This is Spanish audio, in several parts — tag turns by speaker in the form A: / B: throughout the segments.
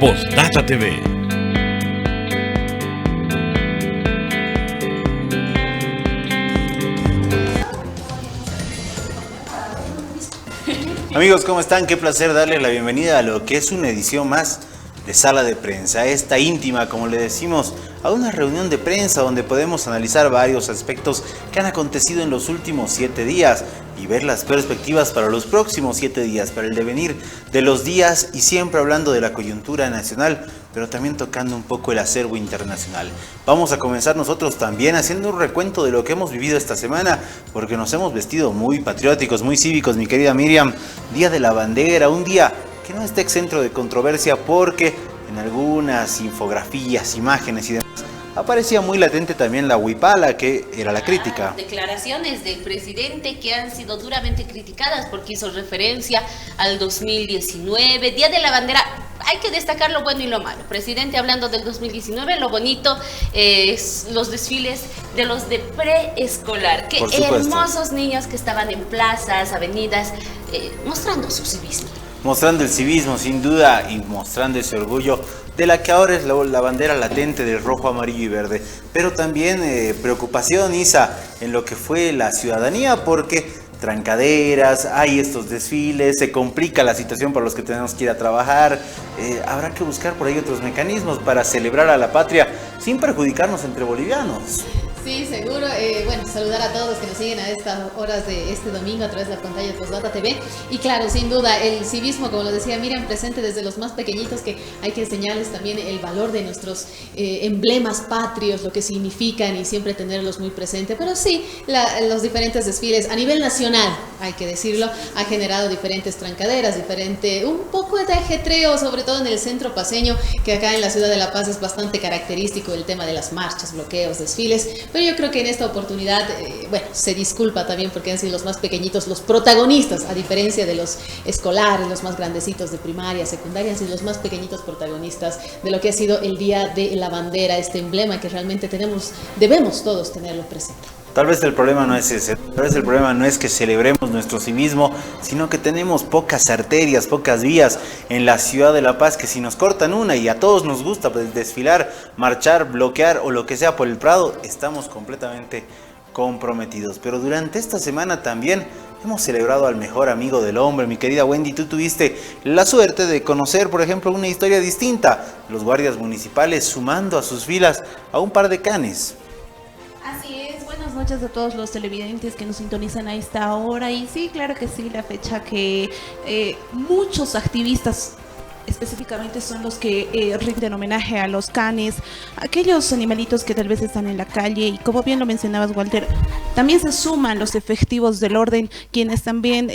A: Postdata TV.
B: Amigos, ¿cómo están? Qué placer darles la bienvenida a lo que es una edición más de Sala de Prensa, esta íntima, como le decimos, a una reunión de prensa donde podemos analizar varios aspectos que han acontecido en los últimos 7 días y ver las perspectivas para los próximos 7 días, para el devenir de los días y siempre hablando de la coyuntura nacional, pero también tocando un poco el acervo internacional. Vamos a comenzar nosotros también haciendo un recuento de lo que hemos vivido esta semana, porque nos hemos vestido muy patrióticos, muy cívicos, mi querida Miriam. Día de la Bandera, un día que no está exento de controversia porque en algunas infografías, imágenes y demás aparecía muy latente también la huipala, que era la crítica.
C: Declaraciones del presidente que han sido duramente criticadas porque hizo referencia al 2019, Día de la Bandera. Hay que destacar lo bueno y lo malo. Presidente hablando del 2019, lo bonito es los desfiles de los de preescolar. Qué hermosos niños que estaban en plazas, avenidas, mostrando su civismo.
B: Mostrando el civismo, sin duda, y mostrando ese orgullo de la que ahora es la bandera latente del rojo, amarillo y verde. Pero también preocupación, Isa, en lo que fue la ciudadanía, porque trancaderas, hay estos desfiles, se complica la situación para los que tenemos que ir a trabajar. Habrá que buscar por ahí otros mecanismos para celebrar a la patria sin perjudicarnos entre bolivianos.
D: Sí, seguro. Bueno, saludar a todos los que nos siguen a estas horas de este domingo a través de la pantalla de Postdata TV. Y claro, sin duda, el civismo, como lo decía Miriam, presente desde los más pequeñitos, que hay que enseñarles también el valor de nuestros emblemas patrios, lo que significan y siempre tenerlos muy presente. Pero sí, los diferentes desfiles a nivel nacional, hay que decirlo, ha generado diferentes trancaderas, un poco de ajetreo, sobre todo en el centro paceño, que acá en la ciudad de La Paz es bastante característico el tema de las marchas, bloqueos, desfiles. Pero yo creo que en esta oportunidad, se disculpa también porque han sido los más pequeñitos los protagonistas, a diferencia de los escolares, los más grandecitos de primaria, secundaria, han sido los más pequeñitos protagonistas de lo que ha sido el Día de la Bandera, este emblema que realmente debemos todos tenerlo presente.
B: Tal vez el problema no es ese, tal vez el problema no es que celebremos nuestro civismo, sino que tenemos pocas arterias, pocas vías en la ciudad de La Paz, que si nos cortan una y a todos nos gusta desfilar, marchar, bloquear o lo que sea por el Prado, estamos completamente comprometidos. Pero durante esta semana también hemos celebrado al mejor amigo del hombre. Mi querida Wendy, tú tuviste la suerte de conocer, por ejemplo, una historia distinta, los guardias municipales sumando a sus filas a un par de canes.
E: Así es, buenas noches a todos los televidentes que nos sintonizan a esta hora. Y sí, claro que sí, la fecha que muchos activistas específicamente son los que rinden homenaje a los canes, aquellos animalitos que tal vez están en la calle, y como bien lo mencionabas, Walter, también se suman los efectivos del orden, quienes también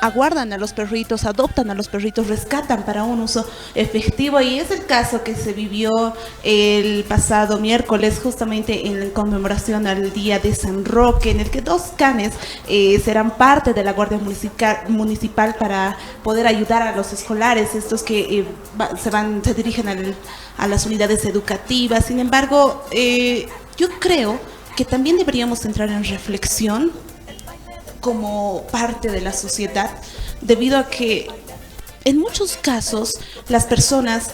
E: aguardan a los perritos, adoptan a los perritos, rescatan para un uso efectivo, y es el caso que se vivió el pasado miércoles, justamente en conmemoración al Día de San Roque, en el que 2 canes serán parte de la Guardia Municipal para poder ayudar a los escolares, estos que se dirigen a las unidades educativas. Sin embargo, yo creo que también deberíamos entrar en reflexión como parte de la sociedad, debido a que en muchos casos las personas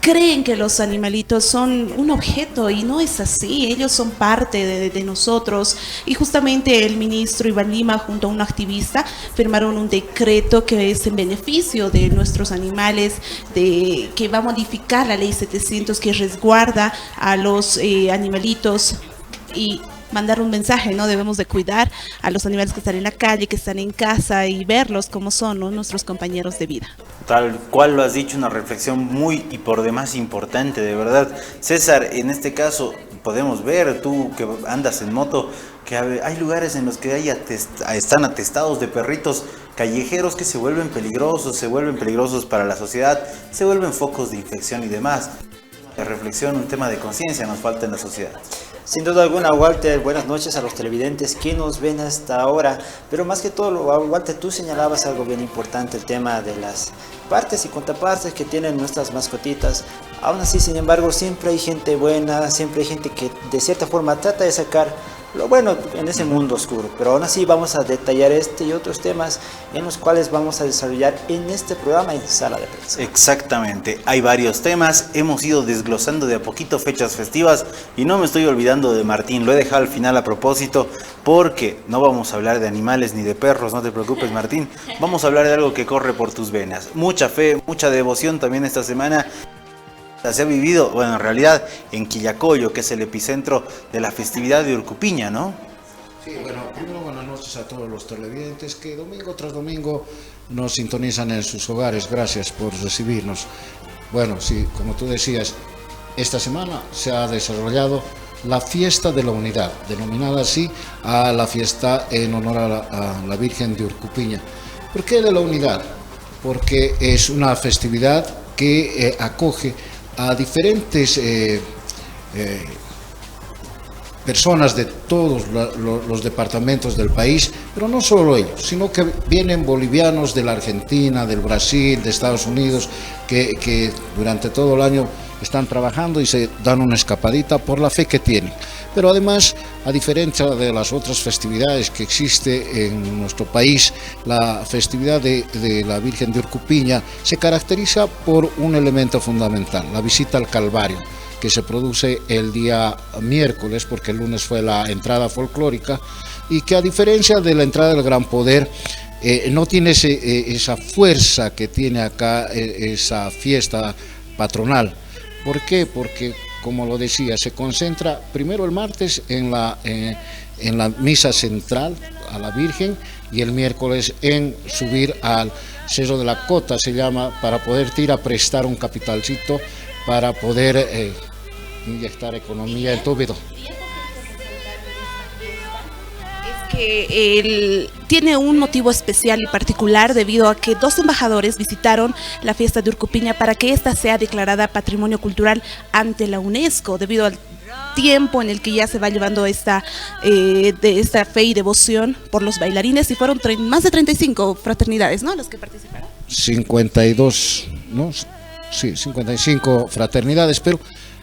E: creen que los animalitos son un objeto, y no es así. Ellos son parte de nosotros, y justamente el ministro Iván Lima junto a un activista firmaron un decreto que es en beneficio de nuestros animales, que va a modificar la ley 700, que resguarda a los animalitos, y mandar un mensaje, ¿no? Debemos de cuidar a los animales que están en la calle, que están en casa, y verlos como son, ¿no? Nuestros compañeros de vida. Tal
B: cual lo has dicho, una reflexión muy y por demás importante, de verdad. César, en este caso podemos ver, tú que andas en moto, que hay lugares en los que están atestados de perritos callejeros que se vuelven peligrosos para la sociedad, se vuelven focos de infección y demás. La reflexión, un tema de conciencia nos falta en la sociedad.
F: Sin duda alguna, Walter, buenas noches a los televidentes que nos ven hasta ahora. Pero más que todo, Walter, tú señalabas algo bien importante, el tema de las partes y contrapartes que tienen nuestras mascotitas. Aún así, sin embargo, siempre hay gente buena, siempre hay gente que de cierta forma trata de sacar lo bueno en ese mundo oscuro. Pero aún así vamos a detallar este y otros temas en los cuales vamos a desarrollar en este programa en Sala de Prensa.
B: Exactamente, hay varios temas, hemos ido desglosando de a poquito fechas festivas y no me estoy olvidando de Martín, lo he dejado al final a propósito porque no vamos a hablar de animales ni de perros, no te preocupes Martín, vamos a hablar de algo que corre por tus venas, mucha fe, mucha devoción también esta semana. Se ha vivido, bueno, en realidad en Quillacollo, que es el epicentro de la festividad de Urcupiña, ¿no?
A: Sí, bueno, primero buenas noches a todos los televidentes que domingo tras domingo nos sintonizan en sus hogares. Gracias por recibirnos. Bueno, sí, como tú decías, esta semana se ha desarrollado la Fiesta de la Unidad, denominada así a la fiesta en honor a la Virgen de Urcupiña. ¿Por qué de la Unidad? Porque es una festividad que acoge a diferentes personas de todos los departamentos del país, pero no solo ellos, sino que vienen bolivianos de la Argentina, del Brasil, de Estados Unidos, que durante todo el año están trabajando y se dan una escapadita por la fe que tienen. Pero además, a diferencia de las otras festividades que existe en nuestro país, la festividad de la Virgen de Urcupiña se caracteriza por un elemento fundamental, la visita al Calvario, que se produce el día miércoles, porque el lunes fue la entrada folclórica, y que a diferencia de la entrada del Gran Poder, no tiene esa fuerza que tiene acá esa fiesta patronal. ¿Por qué? Porque, como lo decía, se concentra primero el martes en la misa central a la Virgen y el miércoles en subir al Cerro de la Cota, se llama, para poder ir a prestar un capitalcito para poder inyectar economía en Toledo.
E: Que tiene un motivo especial y particular debido a que 2 embajadores visitaron la fiesta de Urcupiña para que ésta sea declarada Patrimonio Cultural ante la UNESCO, debido al tiempo en el que ya se va llevando esta fe y devoción por los bailarines, y fueron más de 35 fraternidades, ¿no?, las que participaron.
A: 52, ¿no? Sí, 55 fraternidades, pero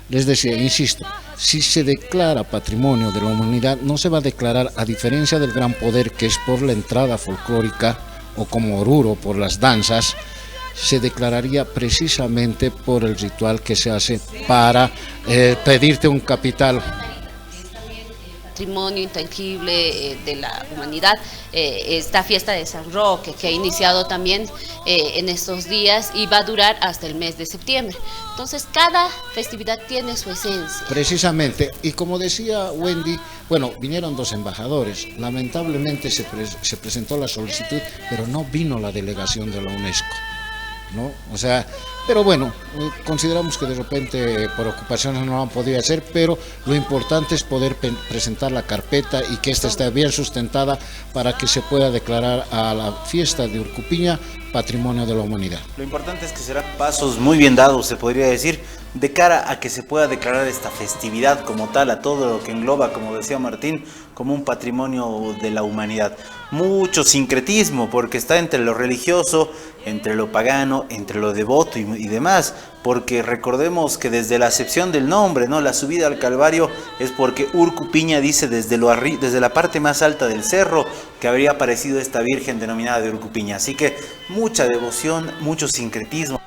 A: les decía, insisto, si se declara Patrimonio de la Humanidad, no se va a declarar, a diferencia del Gran Poder, que es por la entrada folclórica, o como Oruro, por las danzas, se declararía precisamente por el ritual que se hace para pedirte un capital.
C: Patrimonio intangible de la humanidad, esta fiesta de San Roque, que ha iniciado también en estos días y va a durar hasta el mes de septiembre. Entonces, cada festividad tiene su esencia.
A: Precisamente, y como decía Wendy, bueno, vinieron 2 embajadores, lamentablemente se presentó la solicitud, pero no vino la delegación de la UNESCO, ¿no? O sea, pero bueno, consideramos que de repente por ocupaciones no lo han podido hacer, pero lo importante es poder presentar la carpeta y que esta esté bien sustentada para que se pueda declarar a la fiesta de Urcupiña Patrimonio de la Humanidad.
B: Lo importante es que serán pasos muy bien dados, se podría decir, de cara a que se pueda declarar esta festividad como tal, a todo lo que engloba, como decía Martín, como un patrimonio de la humanidad. Mucho sincretismo, porque está entre lo religioso, entre lo pagano, entre lo devoto y demás, porque recordemos que desde la acepción del nombre, ¿no?, la subida al Calvario es porque Urcupiña dice desde la parte más alta del cerro que habría aparecido esta Virgen denominada de Urcupiña. Así que mucha devoción, mucho sincretismo.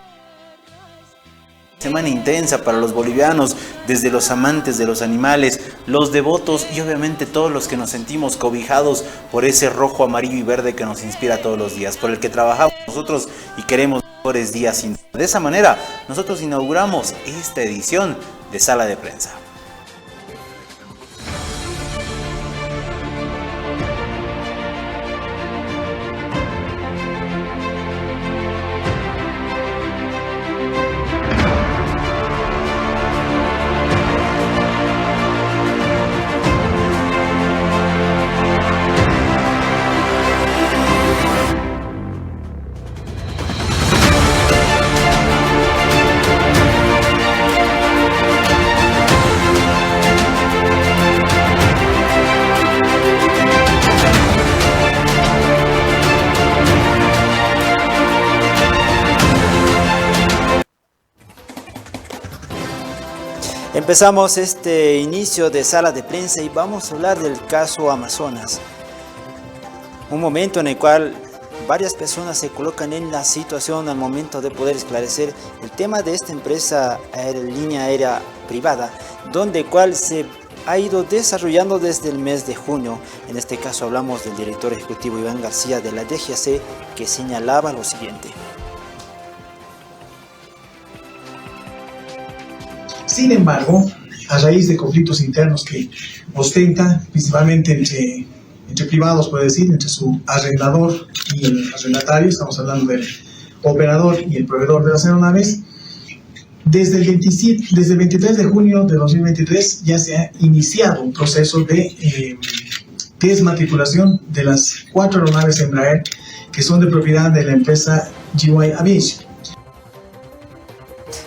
B: Semana intensa para los bolivianos, desde los amantes de los animales, los devotos y obviamente todos los que nos sentimos cobijados por ese rojo, amarillo y verde que nos inspira todos los días, por el que trabajamos nosotros y queremos mejores días. De esa manera, nosotros inauguramos esta edición de Sala de Prensa.
F: Empezamos este inicio de sala de prensa y vamos a hablar del caso Amazonas. Un momento en el cual varias personas se colocan en la situación al momento de poder esclarecer el tema de esta empresa línea aérea privada, donde cual se ha ido desarrollando desde el mes de junio. En este caso hablamos del director ejecutivo Iván García de la DGAC, que señalaba lo siguiente.
G: Sin embargo, a raíz de conflictos internos que ostenta, principalmente entre privados, puede decir, entre su arrendador y el arrendatario, estamos hablando del operador y el proveedor de las aeronaves, desde el 23 de junio de 2023 ya se ha iniciado un proceso de desmatriculación de las 4 aeronaves Embraer que son de propiedad de la empresa GY Aviation.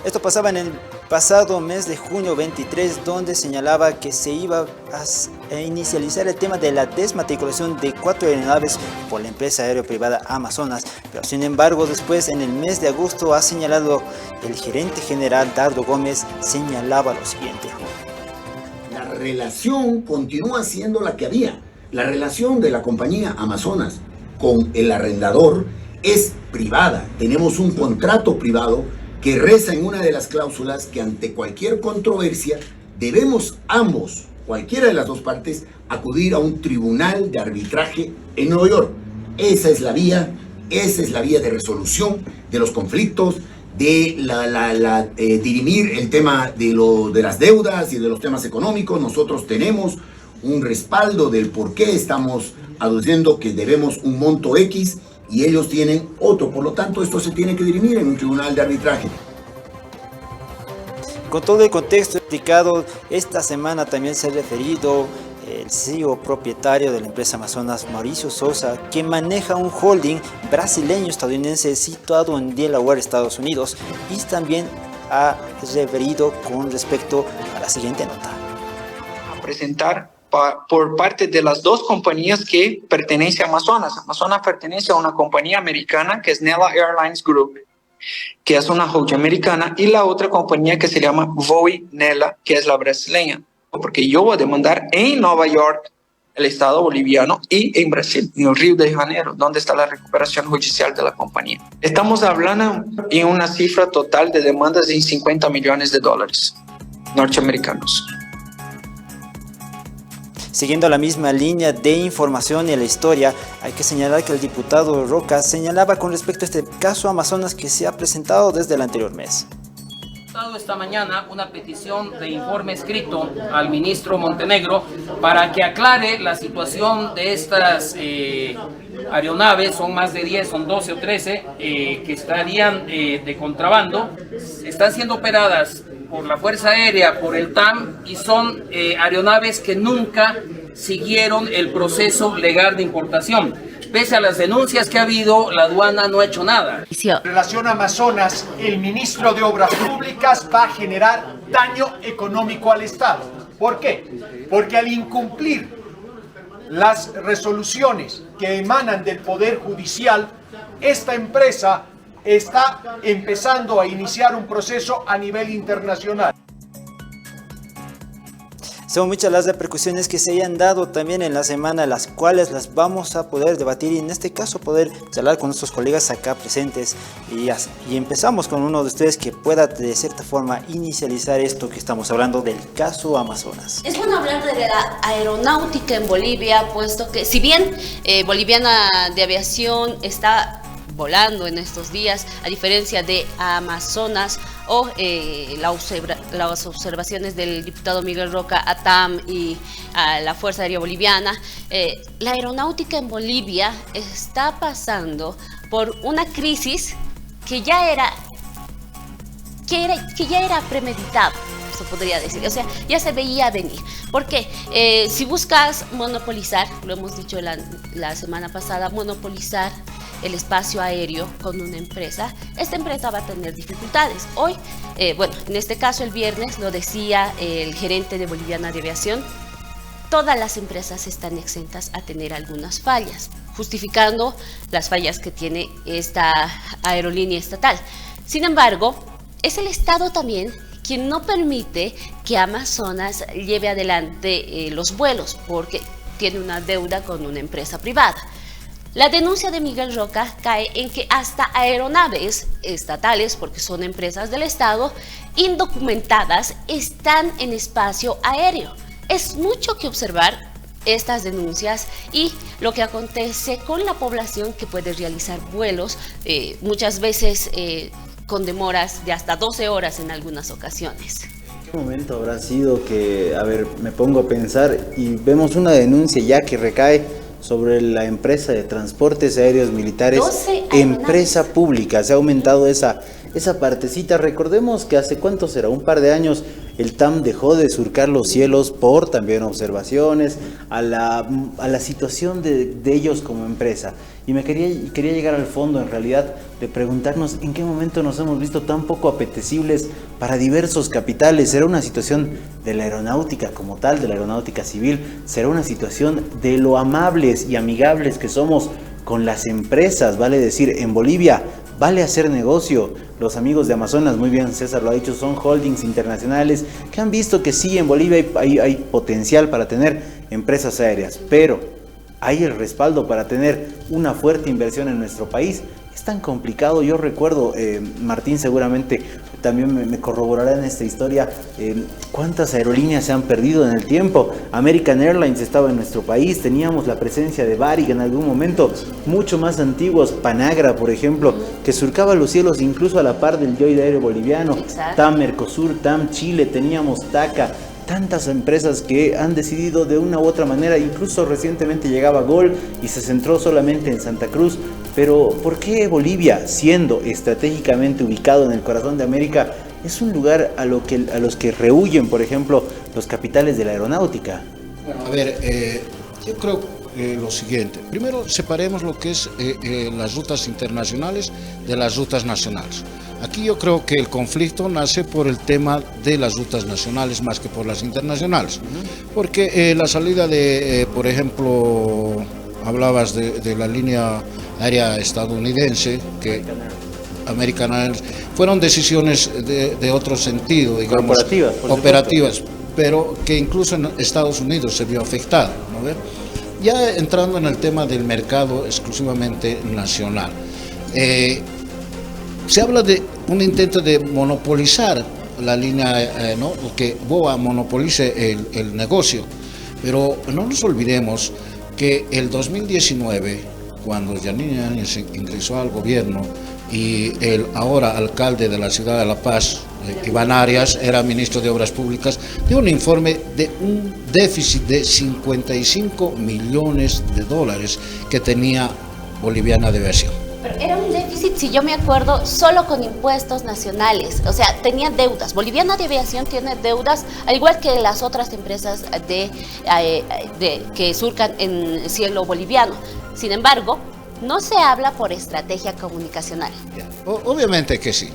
F: Esto pasaba en el pasado mes de junio 23, donde señalaba que se iba a inicializar el tema de la desmatriculación de 4 aeronaves por la empresa aérea privada Amazonas, pero sin embargo después en el mes de agosto ha señalado el gerente general Dardo Gómez, señalaba lo siguiente.
H: La relación continúa siendo la que había. La relación de la compañía Amazonas con el arrendador es privada. Tenemos un contrato privado que reza en una de las cláusulas que ante cualquier controversia debemos ambos, cualquiera de las dos partes, acudir a un tribunal de arbitraje en Nueva York. Esa es la vía de resolución de los conflictos, de dirimir el tema de las deudas y de los temas económicos. Nosotros tenemos un respaldo del por qué estamos aduciendo que debemos un monto X y ellos tienen otro. Por lo tanto, esto se tiene que dirimir en un tribunal de arbitraje.
F: Con todo el contexto explicado, esta semana también se ha referido el CEO propietario de la empresa Amazonas, Mauricio Sousa, que maneja un holding brasileño-estadounidense situado en Delaware, Estados Unidos, y también ha referido con respecto a la siguiente nota.
I: A presentar por parte de las dos compañías que pertenecen a Amazonas. Amazonas pertenece a una compañía americana que es Nela Airlines Group, que es una holding americana, y la otra compañía que se llama Voi Nela, que es la brasileña. Porque yo voy a demandar en Nueva York, el Estado boliviano, y en Brasil, en el Río de Janeiro, donde está la recuperación judicial de la compañía. Estamos hablando en una cifra total de demandas de $50 millones norteamericanos.
F: Siguiendo la misma línea de información y la historia, hay que señalar que el diputado Roca señalaba con respecto a este caso Amazonas que se ha presentado desde el anterior mes.
J: Esta mañana una petición de informe escrito al ministro Montenegro para que aclare la situación de estas aeronaves, son más de 10, son 12 o 13, que estarían de contrabando, están siendo operadas por la Fuerza Aérea, por el TAM, y son aeronaves que nunca siguieron el proceso legal de importación. Pese a las denuncias que ha habido, la aduana no ha hecho nada.
K: En relación a Amazonas, el ministro de Obras Públicas va a generar daño económico al Estado. ¿Por qué? Porque al incumplir las resoluciones que emanan del Poder Judicial, esta empresa está empezando a iniciar un proceso a nivel internacional.
F: Son muchas las repercusiones que se hayan dado también en la semana, las cuales las vamos a poder debatir y en este caso poder charlar con nuestros colegas acá presentes. Y empezamos con uno de ustedes que pueda de cierta forma inicializar esto que estamos hablando del caso Amazonas.
C: Es bueno hablar de la aeronáutica en Bolivia, puesto que si bien Boliviana de Aviación está volando en estos días, a diferencia de Amazonas o las observaciones del diputado Miguel Roca a TAM y a la Fuerza Aérea Boliviana, la aeronáutica en Bolivia está pasando por una crisis que ya era premeditada, se podría decir, o sea, ya se veía venir. ¿Por qué? Si buscas monopolizar, lo hemos dicho la semana pasada, monopolizar el espacio aéreo con una empresa, esta empresa va a tener dificultades. Hoy, en este caso el viernes, lo decía el gerente de Boliviana de Aviación, todas las empresas están exentas a tener algunas fallas, justificando las fallas que tiene esta aerolínea estatal. Sin embargo, es el Estado también quien no permite que Amazonas lleve adelante los vuelos porque tiene una deuda con una empresa privada. La denuncia de Miguel Roca cae en que hasta aeronaves estatales, porque son empresas del Estado, indocumentadas, están en espacio aéreo. Es mucho que observar estas denuncias y lo que acontece con la población que puede realizar vuelos, muchas veces con demoras de hasta 12 horas en algunas ocasiones.
B: ¿En qué momento habrá sido que, a ver, me pongo a pensar y vemos una denuncia ya que recae sobre la empresa de transportes aéreos militares, empresa pública? Se ha aumentado esa partecita. Recordemos que hace cuánto será, un par de años, el TAM dejó de surcar los cielos por también observaciones a la situación de ellos como empresa. Y me quería llegar al fondo, en realidad, de preguntarnos en qué momento nos hemos visto tan poco apetecibles para diversos capitales. ¿Será una situación de la aeronáutica como tal, de la aeronáutica civil? ¿Será una situación de lo amables y amigables que somos con las empresas? Vale decir, en Bolivia vale hacer negocio. Los amigos de Amazonas, muy bien César lo ha dicho, son holdings internacionales que han visto que sí, en Bolivia hay potencial para tener empresas aéreas, pero hay el respaldo para tener una fuerte inversión en nuestro país. Es tan complicado. Yo recuerdo, Martín seguramente también me corroborará en esta historia, cuántas aerolíneas se han perdido en el tiempo. American Airlines estaba en nuestro país, teníamos la presencia de Varig en algún momento, mucho más antiguos, Panagra por ejemplo, que surcaba los cielos incluso a la par del Yoid Aéreo Boliviano. Exacto. TAM Mercosur, TAM Chile, teníamos TACA. Tantas empresas que han decidido de una u otra manera, incluso recientemente llegaba Gol y se centró solamente en Santa Cruz. Pero ¿por qué Bolivia, siendo estratégicamente ubicado en el corazón de América, es un lugar a los que rehuyen, por ejemplo, los capitales de la aeronáutica?
A: Bueno, a ver, yo creo lo siguiente. Primero, separemos lo que es las rutas internacionales de las rutas nacionales. Aquí yo creo que el conflicto nace por el tema de las rutas nacionales más que por las internacionales. Porque la salida de, por ejemplo, hablabas de la línea aérea estadounidense, que American Airlines, fueron decisiones de otro sentido, digamos, operativas, pero que incluso en Estados Unidos se vio afectado, ¿no ve? Ya entrando en el tema del mercado exclusivamente nacional. Se habla de un intento de monopolizar la línea, ¿no? Que BOA monopolice el negocio, pero no nos olvidemos que el 2019, cuando Yanine Áñez ingresó al gobierno y el ahora alcalde de la ciudad de La Paz, Iván Arias, era ministro de Obras Públicas, dio un informe de un déficit de 55 millones de dólares que tenía Boliviana de Aviación.
C: Pero era un déficit, si yo me acuerdo, solo con impuestos nacionales, o sea, tenía deudas. Boliviana de Aviación tiene deudas, al igual que las otras empresas que surcan en el cielo boliviano. Sin embargo, no se habla por estrategia comunicacional.
A: Obviamente que sí.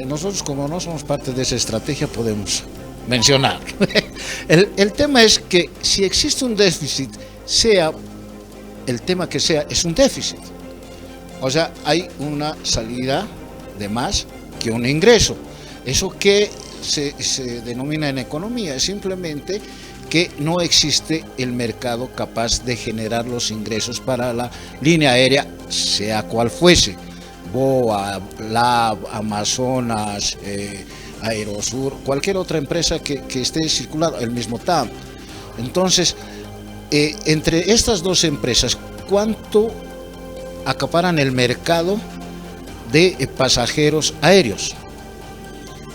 A: Nosotros, como no somos parte de esa estrategia, podemos mencionar. El tema es que si existe un déficit, sea el tema que sea, es un déficit. O sea, hay una salida de más que un ingreso. Eso que se denomina en economía es simplemente que no existe el mercado capaz de generar los ingresos para la línea aérea, sea cual fuese. BOA, LAB, Amazonas, Aerosur, cualquier otra empresa que esté circulando, el mismo TAM. Entonces, entre estas dos empresas, ¿cuánto acaparan el mercado de pasajeros aéreos?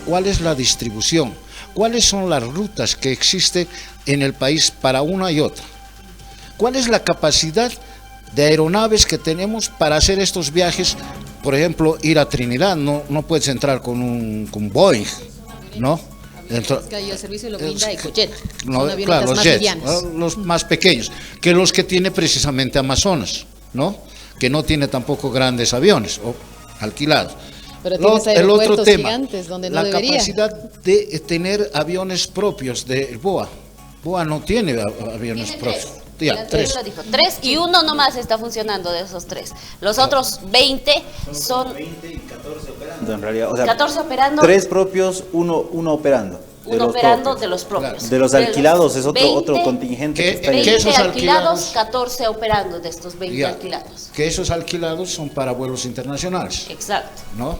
A: ¿Cuál es la distribución? ¿Cuáles son las rutas que existen en el país para una y otra? ¿Cuál es la capacidad de aeronaves que tenemos para hacer estos viajes? Por ejemplo, ir a Trinidad, no puedes entrar con Boeing, ¿no?
D: El servicio lo brinda Ecojet.
A: No,
D: son
A: claro, los
D: más
A: jets,
D: livianos.
A: los más pequeños, que los que tiene precisamente Amazonas, ¿no? Que no tiene tampoco grandes aviones o alquilados.
D: Pero tienes
A: el otro tema,
D: gigantes donde no
A: la
D: debería.
A: capacidad de tener aviones propios de BOA. BOA no tiene aviones propios. Ya, 3.
C: Lo dijo, 3 y uno nomás está funcionando de esos 3. Los otros 20 son
B: 20 y 14 operando en realidad. O sea,
C: 14 operando.
B: 3 propios, uno operando.
C: Uno operando de los propios.
B: De los alquilados es otro
C: 20,
B: contingente que está
C: 20
B: ahí.
A: esos
C: alquilados, 14 operando de estos 20
A: Ya,
C: alquilados.
A: que esos alquilados son para vuelos internacionales,
C: Exacto.
A: ¿no?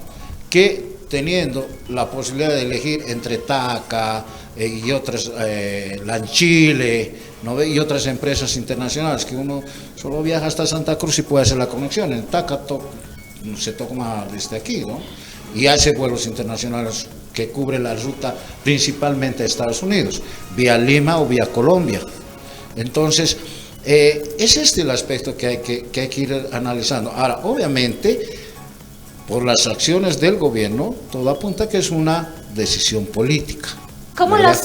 A: Que teniendo la posibilidad de elegir entre TACA y otras, Lanchile, ¿no ve? Y otras empresas internacionales, que uno solo viaja hasta Santa Cruz y puede hacer la conexión. En TACA se toma desde aquí, ¿no? Y hace vuelos internacionales que cubren la ruta principalmente de Estados Unidos, vía Lima o vía Colombia. Entonces, es este el aspecto que hay que ir analizando. Ahora, obviamente, por las acciones del gobierno, todo apunta que es una decisión política.
C: Como
A: ¿verdad?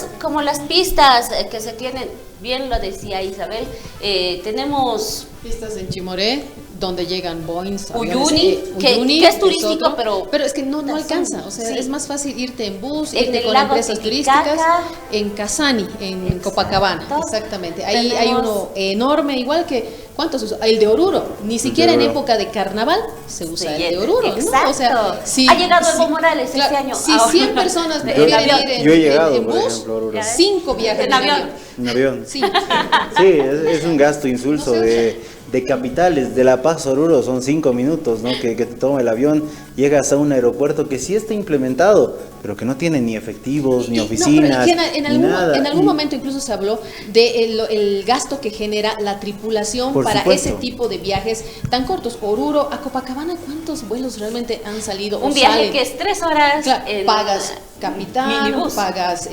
C: las pistas que se tienen, bien lo decía Isabel, tenemos
D: Pistas en Chimoré, donde llegan Boeings,
C: Uyuni, que es turístico,
D: pero es que no alcanza, o sea,
C: sí.
D: Es más fácil irte en bus,
C: En
D: irte
C: el
D: con
C: lago
D: empresas
C: Titicaca,
D: turísticas, en Casani, en Copacabana, exactamente. Ahí hay uno enorme, igual que, ¿cuántos se usa? El de Oruro, ni siquiera en época de carnaval se usa el de Oruro, ¿no?
C: Exacto.
D: O sea, si,
C: ha llegado Evo Morales este año.
D: Si 100 personas quieren ir
B: Yo he llegado,
D: en
B: por
D: bus,
B: ejemplo, a Oruro.
D: 5 viajes
C: En avión.
B: En avión.
D: Sí.
B: Sí, es un gasto insulso de capitales. De La Paz a Oruro son 5 minutos, ¿no? Que te toma el avión, llegas a un aeropuerto que sí está implementado, pero que no tiene ni efectivos, ni oficinas,
D: en
B: ni nada.
D: algún momento incluso se habló de el gasto que genera la tripulación
B: Por
D: para
B: supuesto.
D: ese tipo de viajes tan cortos. Oruro a Copacabana, ¿cuántos vuelos realmente han salido?
C: Un
D: o
C: viaje
D: salen?
C: que es 3 horas.
D: Claro,
C: en
D: pagas capitán,
C: minibús.
D: pagas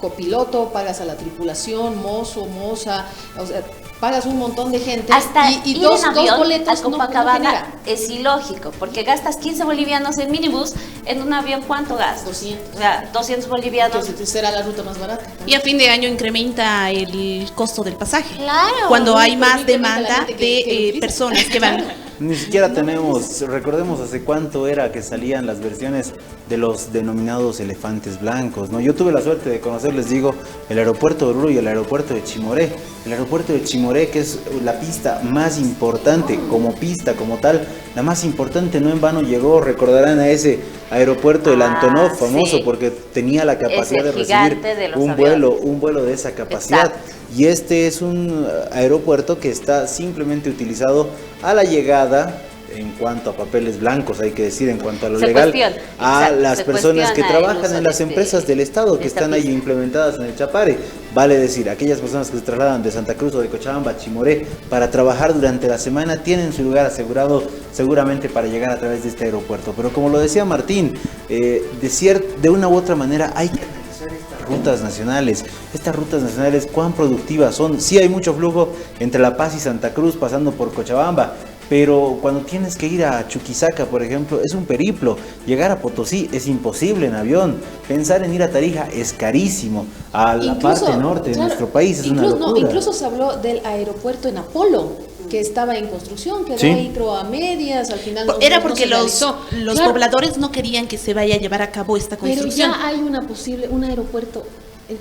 D: copiloto, pagas a la tripulación, mozo, moza, o sea, pagas un montón de gente
C: Hasta
D: y
C: ir
D: dos
C: en avión
D: boletos
C: a Copacabana
D: no genera.
C: es ilógico, porque gastas 15 bolivianos en minibús, en un avión ¿cuánto gastas?
D: 200.
C: O sea, 200 bolivianos.
D: Que será la ruta más barata.
E: Y a fin de año incrementa el costo del pasaje.
C: Claro.
E: Cuando hay más
D: Permite a la
E: demanda
D: gente que
E: de
D: utiliza.
E: personas que van.
B: Ni siquiera tenemos, recordemos hace cuánto era que salían las versiones de los denominados elefantes blancos, ¿no? Yo tuve la suerte de conocer, les digo, el aeropuerto de Oruro y el aeropuerto de Chimoré. El aeropuerto de Chimoré, que es la pista más importante, como pista, como tal, la más importante, no en vano llegó, recordarán a ese aeropuerto del Antonov, famoso,
C: sí.
B: porque tenía la capacidad de recibir
C: gigante de los
B: un vuelo de esa capacidad.
C: Exacto.
B: Y este es un aeropuerto que está simplemente utilizado a la llegada, en cuanto a papeles blancos, hay que decir, en cuanto a lo
C: Se
B: legal,
C: cuestiona,
B: a
C: exacto,
B: las
C: se
B: personas que
C: cuestiona el
B: trabajan
C: uso
B: en las
C: de
B: empresas del Estado que
C: esta
B: están ahí
C: pista.
B: implementadas en el Chapare. Vale decir, aquellas personas que se trasladan de Santa Cruz o de Cochabamba a Chimoré para trabajar durante la semana tienen su lugar asegurado seguramente para llegar a través de este aeropuerto. Pero como lo decía Martín, de una u otra manera hay que analizar estas rutas nacionales. Estas rutas nacionales, ¿cuán productivas son? Sí hay mucho flujo entre La Paz y Santa Cruz pasando por Cochabamba, pero cuando tienes que ir a Chuquisaca, por ejemplo, es un periplo. Llegar a Potosí es imposible en avión. Pensar en ir a Tarija es carísimo. A la parte norte de nuestro país es una locura.
D: Incluso se habló del aeropuerto en Apolo, que estaba en construcción, quedó ahí creo a medias, al final
E: Era porque los
D: Claro,
E: pobladores no querían que se vaya a llevar a cabo esta
D: pero
E: construcción.
D: ya hay un aeropuerto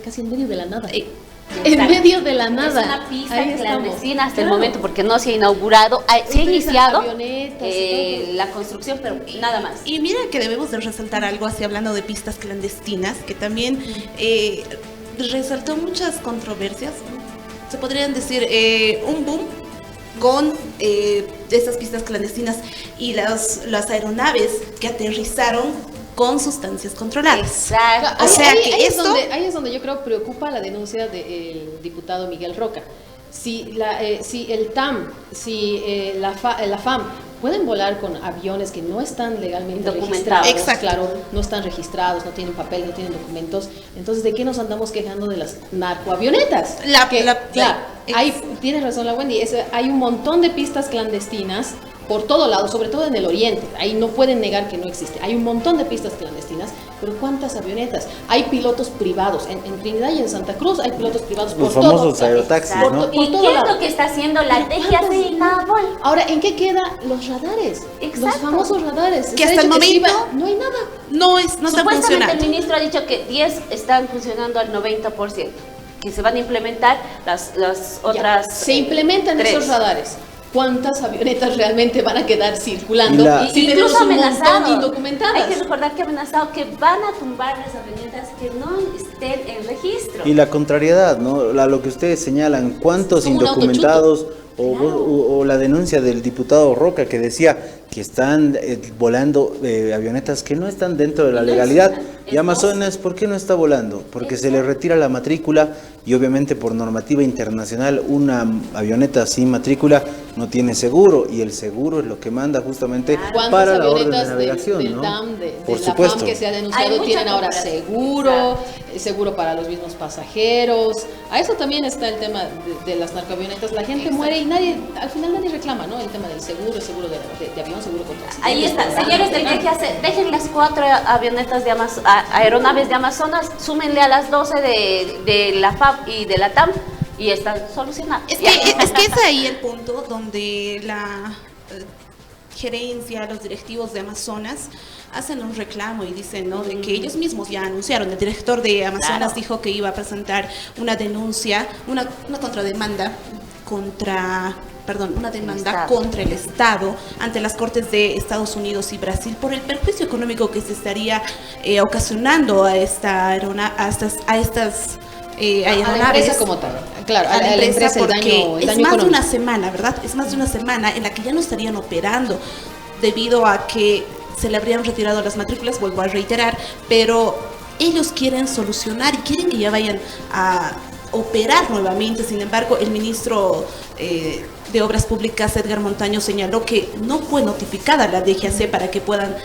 D: casi en medio de la nada. En
C: Exacto.
D: medio de la nada.
C: Es una pista
D: Ahí
C: clandestina hasta
D: Claro.
C: el momento porque no se ha inaugurado, se ha
D: Utilizan
C: iniciado
D: avionetas y todo.
C: la construcción, pero nada más.
E: Y mira que debemos de resaltar algo así hablando de pistas clandestinas, que también resaltó muchas controversias. Se podrían decir un boom con estas pistas clandestinas y las aeronaves que aterrizaron con sustancias controladas.
C: Exacto.
E: O sea que
D: ahí
E: esto...
D: ahí es donde yo creo preocupa la denuncia del diputado Miguel Roca. Si el TAM, la FAM pueden volar con aviones que no están legalmente
C: Documentados.
D: registrados,
E: Exacto.
D: claro, no están registrados, no tienen papel, no tienen documentos, entonces ¿de qué nos andamos quejando de las narcoavionetas? Claro, ahí tienes razón la Wendy, hay un montón de pistas clandestinas por todo lado, sobre todo en el oriente, ahí no pueden negar que no existe, hay un montón de pistas clandestinas, pero ¿cuántas avionetas? Hay pilotos privados, en Trinidad y en Santa Cruz hay pilotos privados
B: Los
D: por
B: famosos
D: todo,
B: aerotaxis,
C: Exacto.
B: ¿no?
C: ¿Y
D: todo
C: qué es
D: lado.
C: lo que está haciendo la DGAC?
D: Ahora, ¿en qué quedan los radares?
C: Exacto.
D: Los famosos radares.
E: Que
D: Se ha
E: hasta el
D: dicho
E: momento
D: no hay nada.
E: no están
C: Supuestamente
E: funcionando.
C: el ministro ha dicho que 10 están funcionando al 90%. que se van a implementar las otras...
D: Se implementan
C: 3.
D: esos radares. ¿Cuántas avionetas realmente van a quedar circulando?
C: Y incluso amenazado.
D: Indocumentadas.
C: Hay que recordar que ha amenazado que van a tumbar las avionetas que no estén en registro.
B: Y la contrariedad, ¿no? Lo que ustedes señalan, ¿cuántos
D: Como un
B: indocumentados
C: Claro.
B: o la denuncia del diputado Roca que decía que están volando avionetas que no están dentro de la legalidad? Y Amazonas, ¿por qué no está volando? Porque se le retira la matrícula y obviamente por normativa internacional una avioneta sin matrícula no tiene seguro y el seguro es lo que manda justamente para la orden de navegación,
D: del
B: ¿no?
D: DAM,
B: Por
D: la
B: supuesto.
D: FAM que se ha
C: Hay
D: denunciado
C: mucha
D: tienen ahora
C: cooperación.
D: seguro, seguro para los mismos pasajeros. A eso también está el tema de las narcoavionetas. La gente muere y al final nadie reclama, ¿no? El tema del seguro, el seguro de avión, seguro contra accidentes.
C: Ahí está, señores del DGAC, dejen las 4 avionetas de aeronaves de Amazonas, súmenle a las 12 de la FAB y de la TAM y están solucionadas.
E: Es que es ahí el punto donde la gerencia, los directivos de Amazonas hacen un reclamo y dicen, ¿no?, de que ellos mismos ya anunciaron. El director de Amazonas dijo que iba a presentar una denuncia, una contrademanda una demanda contra el Estado ante las Cortes de Estados Unidos y Brasil por el perjuicio económico que se estaría ocasionando a estas aeronaves
D: como tal. Claro,
E: a la empresa,
D: el
E: porque
D: daño
E: es más
D: económico.
E: de una semana, ¿verdad? Es más de una semana en la que ya no estarían operando debido a que se le habrían retirado las matrículas, vuelvo a reiterar, pero ellos quieren solucionar y quieren que ya vayan a operar nuevamente. Sin embargo, el ministro de Obras Públicas, Edgar Montaño, señaló que no fue notificada la DGAC para que puedan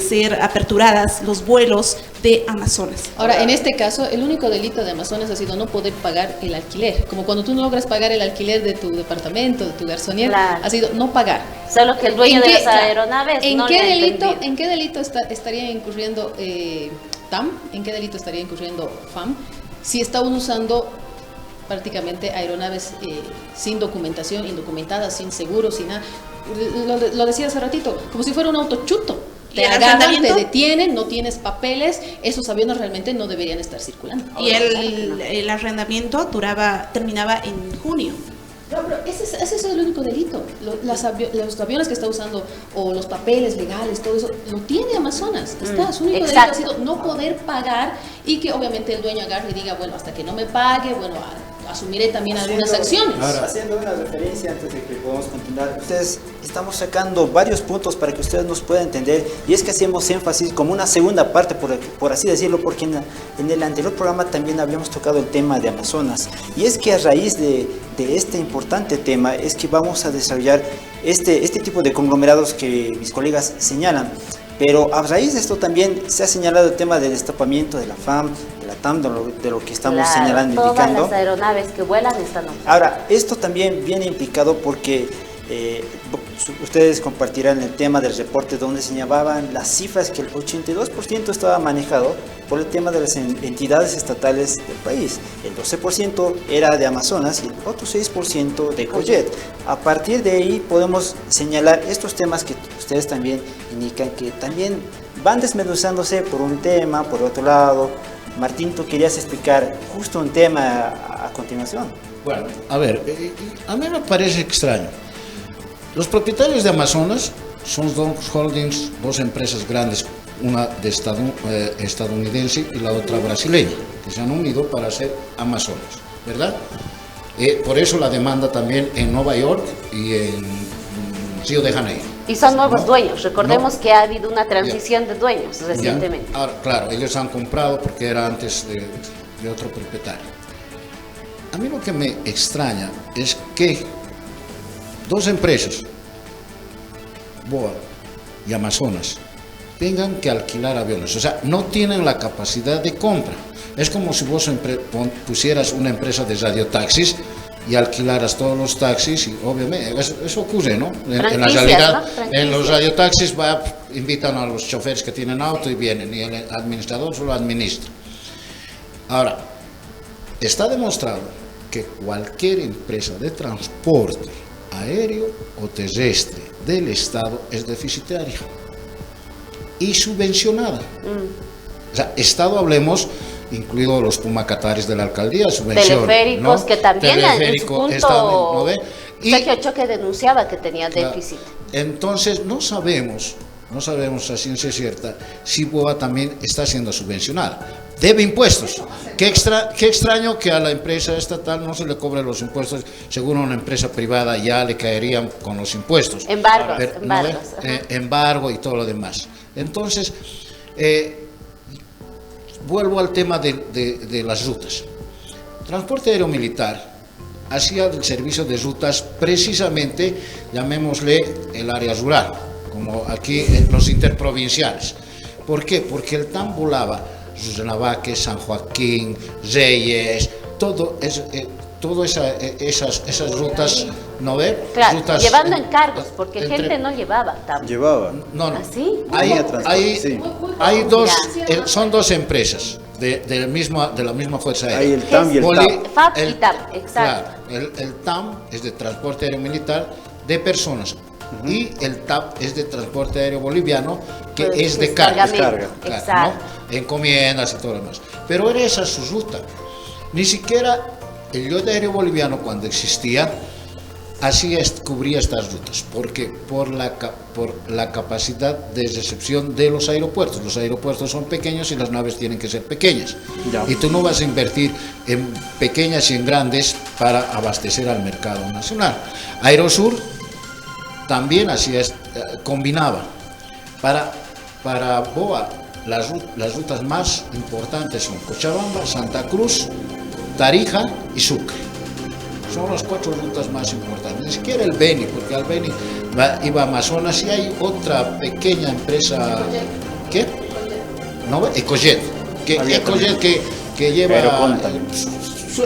E: ser aperturadas los vuelos de Amazonas.
D: Ahora, en este caso, el único delito de Amazonas ha sido no poder pagar el alquiler. Como cuando tú no logras pagar el alquiler de tu departamento, de tu garzonier, ha sido no pagar.
C: Solo que el dueño de las aeronaves
D: ¿En
C: no
D: qué
C: le ha
D: delito,
C: entendido.
D: ¿En qué delito estaría incurriendo TAM? ¿En qué delito estaría incurriendo FAM? Si está usando prácticamente aeronaves sin documentación, indocumentadas, sin seguro, sin nada. Lo decía hace ratito, como si fuera un auto chuto.
E: ¿Y
D: Te
E: el
D: agarran, te
E: arrendamiento?
D: detienen, no tienes papeles, esos aviones realmente no deberían estar circulando.
E: Y el arrendamiento terminaba en junio.
D: No, pero ese es el único delito. Los aviones que está usando o los papeles legales, todo eso, lo tiene Amazonas. Está, su único delito ha sido no poder pagar y que obviamente el dueño agarre y diga, bueno, hasta que no me pague, bueno, asumiré también algunas acciones.
F: Haciendo una referencia antes de que podamos continuar, ustedes estamos sacando varios puntos para que ustedes nos puedan entender, y es que hacemos énfasis como una segunda parte, por así decirlo, porque en el anterior programa también habíamos tocado el tema de Amazonas, y es que a raíz de este importante tema es que vamos a desarrollar este tipo de conglomerados que mis colegas señalan. Pero a raíz de esto también se ha señalado el tema del destapamiento de la FAM, de la TAM, de lo que estamos señalando, indicando.
C: Todas las aeronaves que vuelan están ocupadas.
F: Ahora, esto también viene implicado porque ustedes compartirán el tema del reporte donde señalaban las cifras que el 82% estaba manejado por el tema de las entidades estatales del país. El 12% era de Amazonas y el otro 6% de Cojet. A partir de ahí podemos señalar estos temas que ustedes también indican que también van desmenuzándose por un tema, por otro lado. Martín, tú querías explicar justo un tema a continuación.
A: Bueno, a ver, a mí me parece extraño. Los propietarios de Amazonas son dos holdings, dos empresas grandes, una de estadounidense y la otra brasileña, que se han unido para hacer Amazonas, ¿verdad? Por eso la demanda también en Nueva York y en Río de Janeiro.
C: Y son nuevos dueños. Recordemos que ha habido una transición de dueños recientemente.
A: Ahora, claro, ellos han comprado porque era antes de otro propietario. A mí lo que me extraña es que dos empresas, BOA y Amazonas, tengan que alquilar aviones. O sea, no tienen la capacidad de compra. Es como si vos pusieras una empresa de radiotaxis y alquilaras todos los taxis, y obviamente eso ocurre, ¿no? En la realidad, ¿no? En los radiotaxis invitan a los choferes que tienen auto y vienen, y el administrador solo administra. Ahora, está demostrado que cualquier empresa de transporte aéreo o terrestre del Estado es deficitaria y subvencionada. O sea, Estado, hablemos incluidos los Pumacatares de la alcaldía, subvención.
C: Teleféricos,
A: ¿no?
C: que también
A: Teleférico,
C: en su punto
A: ¿no ve? Y,
C: Sergio Choque denunciaba que tenía déficit.
A: entonces no sabemos a ciencia cierta si BOA también está siendo subvencionada. Debe impuestos. Qué extraño que a la empresa estatal no se le cobre los impuestos, según una empresa privada ya le caerían con los impuestos.
C: Embargos.
A: Embargo y todo lo demás. Entonces, vuelvo al tema de las rutas. Transporte aéreo militar hacía el servicio de rutas precisamente, llamémosle el área rural, como aquí los interprovinciales. ¿Por qué? Porque el TAM volaba Ruzanabaque, San Joaquín, Reyes, esas rutas, ¿no ve?
C: Claro,
A: rutas,
C: llevando encargos, porque gente no llevaba TAM.
F: Llevaba.
A: No.
C: ¿Así?
A: Hay dos, son dos empresas de la misma fuerza aérea.
F: Hay el TAM y el TAM.
C: FAP y TAM, exacto.
A: Claro, el TAM es de transporte aéreo militar de personas. Y el TAP es de transporte aéreo boliviano, que
C: Pues,
A: es de carga.
C: cargamento,
A: Claro,
C: exacto.
A: ¿no? Encomiendas y todo lo demás. Pero era esa su ruta. Ni siquiera el Lloyd Aéreo Boliviano, cuando existía, cubría estas rutas. ¿Por qué? Por la capacidad de recepción de los aeropuertos. Los aeropuertos son pequeños y las naves tienen que ser pequeñas. Ya. Y tú no vas a invertir en pequeñas y en grandes para abastecer al mercado nacional. Aerosur también combinaba. Para BOA, las rutas más importantes son Cochabamba, Santa Cruz, Tarija y Sucre. Son las 4 rutas más importantes. Ni siquiera el Beni, porque al Beni iba a Amazonas y hay otra pequeña empresa. ¿Qué? ¿No? Ecojet. Ecojet que lleva.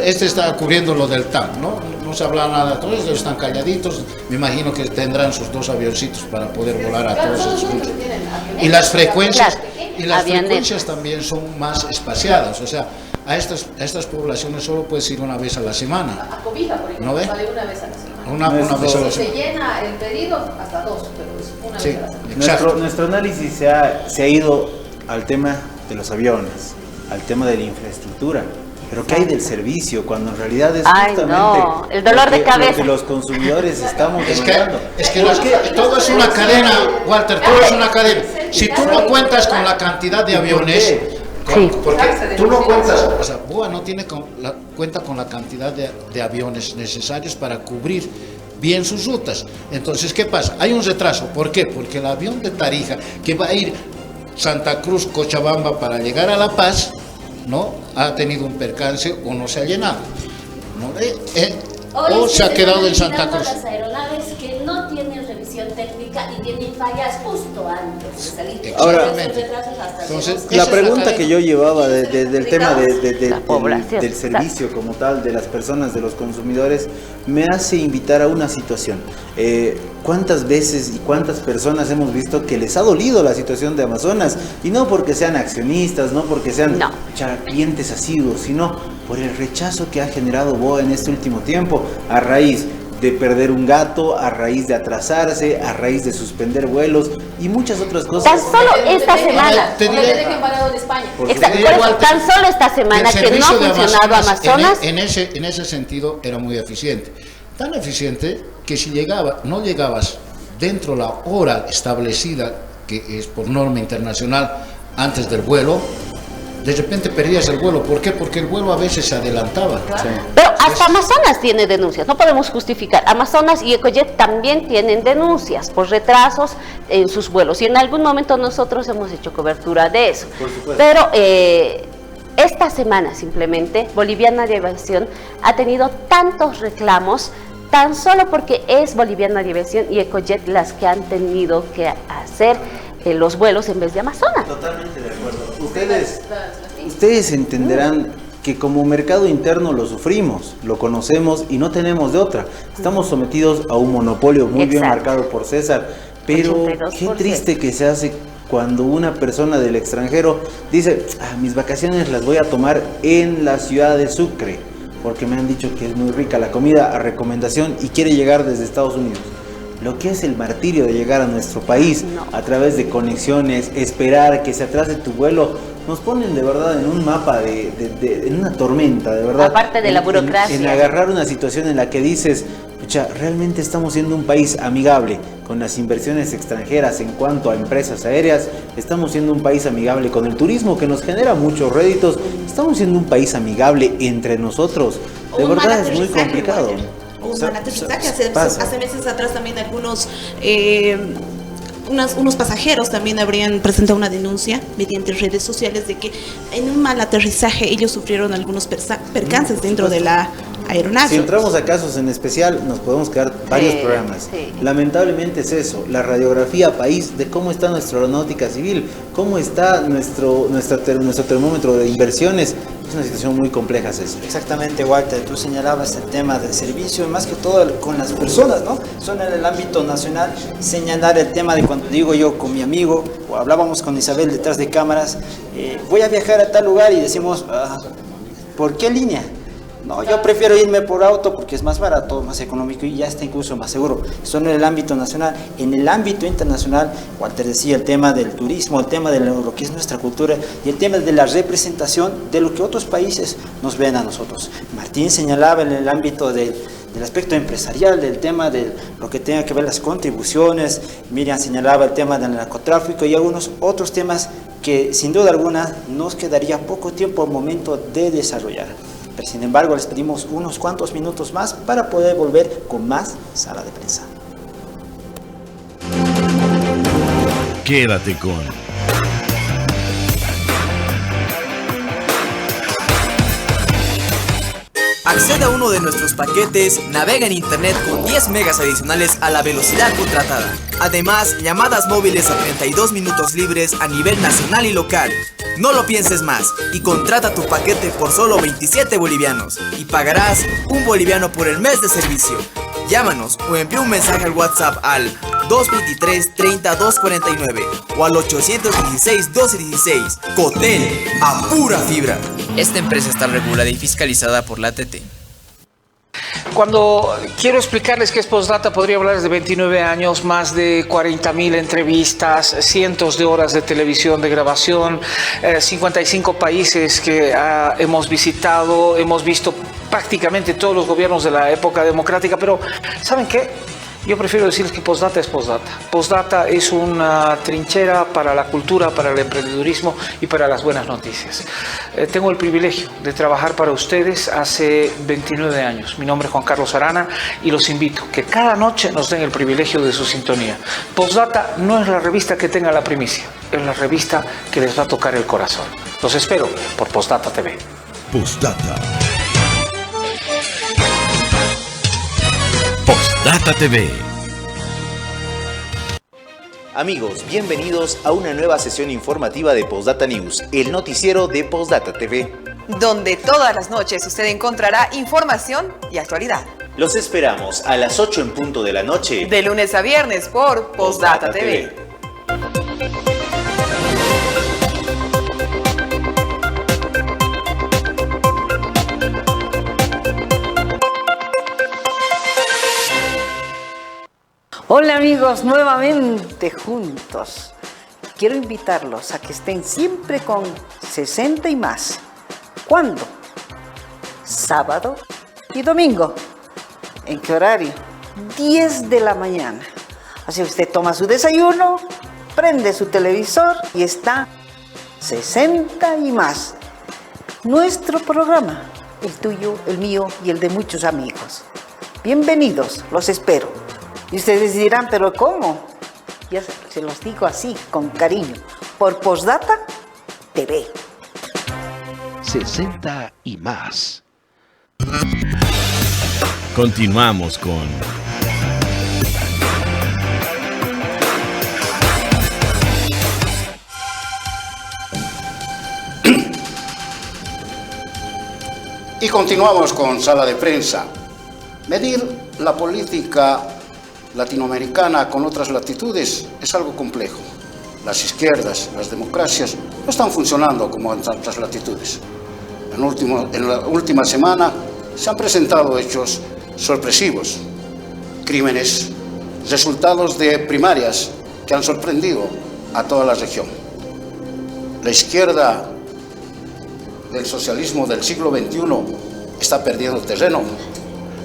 A: Este está cubriendo lo del TAM, ¿no? No se habla nada de todo eso, están calladitos. Me imagino que tendrán sus 2 avioncitos para poder volar a todos esos rutas. Y las frecuencias, también son más espaciadas. O sea, a estas poblaciones solo puedes ir una vez a la semana.
D: A Cobija, por ejemplo,
A: ¿No ve?
D: sale una vez a la semana.
A: Una vez a la semana.
D: Se llena el pedido hasta 2, pero es una vez a la semana.
B: Nuestro análisis se ha ido al tema de los aviones, al tema de la infraestructura. Pero ¿qué hay del servicio? Cuando en realidad es justamente
C: el dolor de cabeza.
B: Lo que los consumidores estamos
A: demandando. Todo es una cadena, Walter, todo es una cadena. Si tú no cuentas con la cantidad de aviones, porque tú no cuentas, o sea, BOA no cuenta con la cantidad de aviones necesarios para cubrir bien sus rutas. Entonces, ¿qué pasa? Hay un retraso. ¿Por qué? Porque el avión de Tarija, que va a ir Santa Cruz, Cochabamba para llegar a La Paz, ¿no? Ha tenido un percance o no se ha llenado, ¿no? O se ha quedado en Santa Cruz.
C: Las aeronaves que no tienen revisión técnica y tienen fallas justo antes de salir.
B: Ahora, entonces, la pregunta que yo llevaba del tema del servicio como tal, de las personas, de los consumidores, me hace invitar a una situación. ¿Cuántas veces y cuántas personas hemos visto que les ha dolido la situación de Amazonas? Y no porque sean accionistas, no porque sean clientes asiduos, sino por el rechazo que ha generado BOA en este último tiempo, a raíz de perder un gato, a raíz de atrasarse, a raíz de suspender vuelos y muchas otras cosas.
C: Tan solo esta semana. Tan solo esta semana que no ha funcionado Amazonas.
A: En ese sentido era muy eficiente. Tan eficiente que si no llegabas dentro de la hora establecida, que es por norma internacional, antes del vuelo, de repente perdías el vuelo. ¿Por qué? Porque el vuelo a veces se adelantaba.
C: Sí. Pero hasta Amazonas tiene denuncias, no podemos justificar. Amazonas y Ecojet también tienen denuncias por retrasos en sus vuelos y en algún momento nosotros hemos hecho cobertura de eso. Pero esta semana simplemente Boliviana de Aviación ha tenido tantos reclamos tan solo porque es Boliviana de Aviación y Ecojet las que han tenido que hacer los vuelos en vez de Amazonas.
B: Totalmente de acuerdo. Ustedes entenderán que como mercado interno lo sufrimos, lo conocemos y no tenemos de otra. Estamos sometidos a un monopolio muy bien marcado por César, pero 82%. Qué triste que se hace cuando una persona del extranjero dice, mis vacaciones las voy a tomar en la ciudad de Sucre, porque me han dicho que es muy rica la comida a recomendación y quiere llegar desde Estados Unidos. Lo que es el martirio de llegar a nuestro país a través de conexiones, esperar que se atrase tu vuelo, nos ponen de verdad en un mapa, en una tormenta, de verdad.
C: Aparte de la burocracia.
B: En agarrar una situación en la que dices, pucha, realmente estamos siendo un país amigable con las inversiones extranjeras en cuanto a empresas aéreas, estamos siendo un país amigable con el turismo que nos genera muchos réditos, estamos siendo un país amigable entre nosotros. De verdad es muy complicado.
E: Un mal aterrizaje. Hace meses atrás también algunos unos pasajeros también habrían presentado una denuncia mediante redes sociales de que en un mal aterrizaje ellos sufrieron algunos percances dentro de la aeronave.
B: Si entramos a casos en especial, nos podemos quedar varios programas.
C: Sí.
B: Lamentablemente es eso, la radiografía país de cómo está nuestra aeronáutica civil, cómo está nuestro termómetro de inversiones. Es una situación muy compleja, César.
F: Exactamente, Walter, tú señalabas el tema del servicio, más que todo con las personas, ¿no? Son en el ámbito nacional, señalar el tema de cuando digo yo con mi amigo, o hablábamos con Isabel detrás de cámaras, voy a viajar a tal lugar y decimos, ¿por qué línea? No, yo prefiero irme por auto porque es más barato, más económico y ya está incluso más seguro. Eso en el ámbito nacional. En el ámbito internacional, Walter decía el tema del turismo, el tema de lo que es nuestra cultura y el tema de la representación de lo que otros países nos ven a nosotros. Martín señalaba en el ámbito del aspecto empresarial, del tema de lo que tenga que ver las contribuciones. Miriam señalaba el tema del narcotráfico y algunos otros temas que sin duda alguna nos quedaría poco tiempo al momento de desarrollar. Pero sin embargo les pedimos unos cuantos minutos más para poder volver con más Sala de Prensa.
L: Quédate con
M: Accede a uno de nuestros paquetes, navega en internet con 10 megas adicionales a la velocidad contratada. Además, llamadas móviles a 32 minutos libres a nivel nacional y local. No lo pienses más y contrata tu paquete por solo 27 bolivianos y pagarás 1 boliviano por el mes de servicio. Llámanos o envía un mensaje al WhatsApp al 223-30-249 o al 816-1216. Cotel, a pura fibra. Esta empresa está regulada y fiscalizada por la ATT.
J: Cuando quiero explicarles qué es Postdata, podría hablarles de 29 años, más de 40.000 entrevistas, cientos de horas de televisión, de grabación, 55 países que hemos visitado, hemos visto prácticamente todos los gobiernos de la época democrática, pero ¿saben qué? Yo prefiero decirles que Postdata es Postdata. Postdata es una trinchera para la cultura, para el emprendedurismo y para las buenas noticias. Tengo el privilegio de trabajar para ustedes hace 29 años. Mi nombre es Juan Carlos Arana y los invito que cada noche nos den el privilegio de su sintonía. Postdata no es la revista que tenga la primicia, es la revista que les va a tocar el corazón. Los espero por Postdata TV.
L: Postdata. Postdata TV.
B: Amigos, bienvenidos a una nueva sesión informativa de Postdata News, el noticiero de Postdata TV,
N: donde todas las noches usted encontrará información y actualidad.
B: Los esperamos a las 8 en punto de la noche,
N: de lunes a viernes por Postdata TV.
O: Hola amigos, nuevamente juntos. Quiero invitarlos a que estén siempre con 60 y más. ¿Cuándo? Sábado y domingo. ¿En qué horario? 10 de la mañana. Así usted toma su desayuno, prende su televisor y está 60 y más. Nuestro programa, el tuyo, el mío y el de muchos amigos. Bienvenidos, los espero. Y ustedes dirán, ¿pero cómo? Ya se los digo así, con cariño. Por Postdata TV.
L: 60 y más. Continuamos con
A: Y continuamos con Sala de Prensa. Medir la política latinoamericana con otras latitudes es algo complejo. Las izquierdas, las democracias no están funcionando como en tantas latitudes. En la última semana se han presentado hechos sorpresivos, crímenes, resultados de primarias que han sorprendido a toda la región. La izquierda del socialismo del siglo XXI está perdiendo terreno.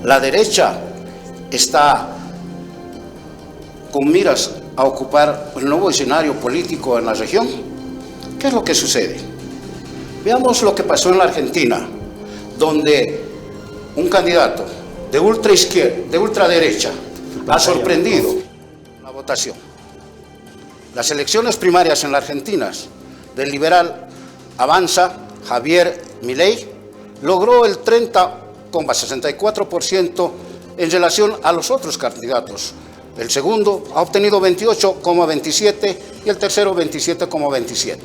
A: La derecha está con miras a ocupar el nuevo escenario político en la región. ¿Qué es lo que sucede? Veamos lo que pasó en la Argentina, donde un candidato de ultraizquierda, de ultraderecha, ha sorprendido la votación. Las elecciones primarias en la Argentina del liberal Avanza, Javier Milei, logró el 30,64% en relación a los otros candidatos. El segundo ha obtenido 28,27% y el tercero 27,27%.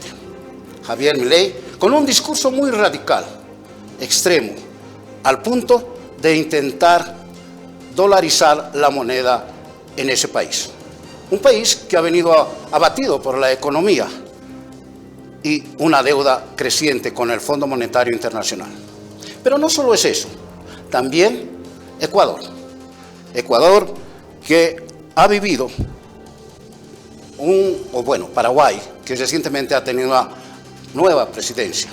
A: Javier Milei, con un discurso muy radical, extremo, al punto de intentar dolarizar la moneda en ese país. Un país que ha venido abatido por la economía y una deuda creciente con el Fondo Monetario Internacional. Pero no solo es eso, también Ecuador. Ecuador que ha vivido Paraguay, que recientemente ha tenido una nueva presidencia.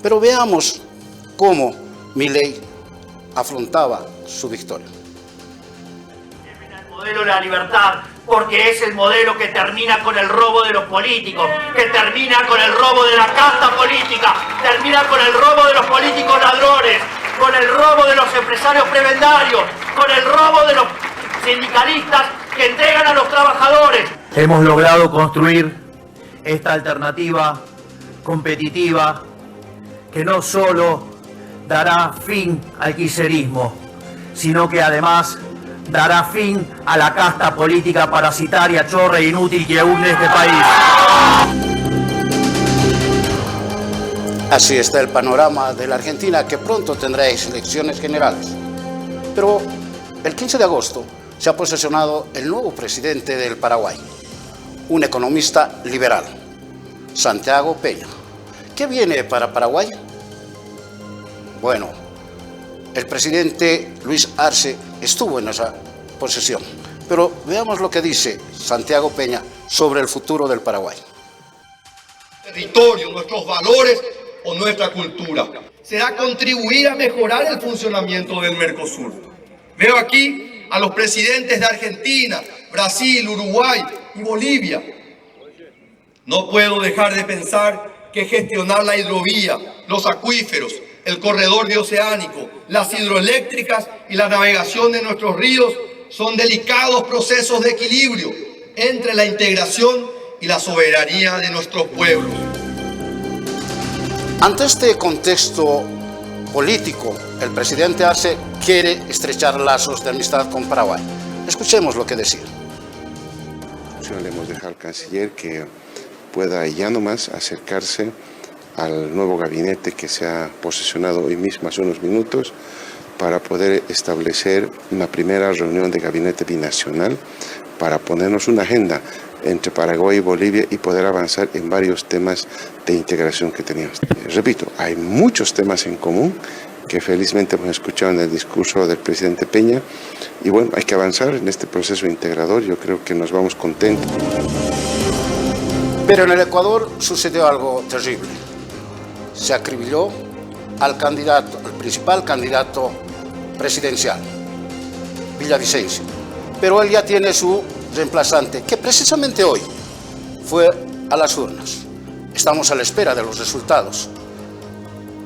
A: Pero veamos cómo Milei afrontaba su victoria.
P: El modelo de la libertad, porque es el modelo que termina con el robo de los políticos, que termina con el robo de la casta política, termina con el robo de los políticos ladrones, con el robo de los empresarios prebendarios, con el robo de los sindicalistas que entregan a los trabajadores. Hemos logrado construir esta alternativa competitiva que no solo dará fin al kirchnerismo, sino que además dará fin a la casta política parasitaria, chorra e inútil que hunde este país.
A: Así está el panorama de la Argentina, que pronto tendrá elecciones generales. Pero el 15 de agosto se ha posesionado el nuevo presidente del Paraguay, un economista liberal, Santiago Peña. ¿Qué viene para Paraguay? Bueno, el presidente Luis Arce estuvo en esa posesión, pero veamos lo que dice Santiago Peña sobre el futuro del Paraguay.
Q: Territorio, nuestros valores o nuestra cultura. Será contribuir a mejorar el funcionamiento del Mercosur. Veo aquí a los presidentes de Argentina, Brasil, Uruguay y Bolivia. No puedo dejar de pensar que gestionar la hidrovía, los acuíferos, el corredor bioceánico, las hidroeléctricas y la navegación de nuestros ríos son delicados procesos de equilibrio entre la integración y la soberanía de nuestros pueblos.
A: Ante este contexto político, el presidente Arce quiere estrechar lazos de amistad con Paraguay. Escuchemos lo que decía.
R: Le hemos dejado al canciller que pueda ya nomás acercarse al nuevo gabinete que se ha posesionado hoy mismo hace unos minutos para poder establecer una primera reunión de gabinete binacional para ponernos una agenda entre Paraguay y Bolivia y poder avanzar en varios temas de integración que teníamos. Repito, hay muchos temas en común que felizmente hemos escuchado en el discurso del presidente Peña y bueno, hay que avanzar en este proceso integrador. Yo creo que nos vamos contentos.
A: Pero en el Ecuador sucedió algo terrible. Se acribilló al principal candidato presidencial, Villavicencio. Pero él ya tiene su reemplazante, que precisamente hoy fue a las urnas. Estamos a la espera de los resultados.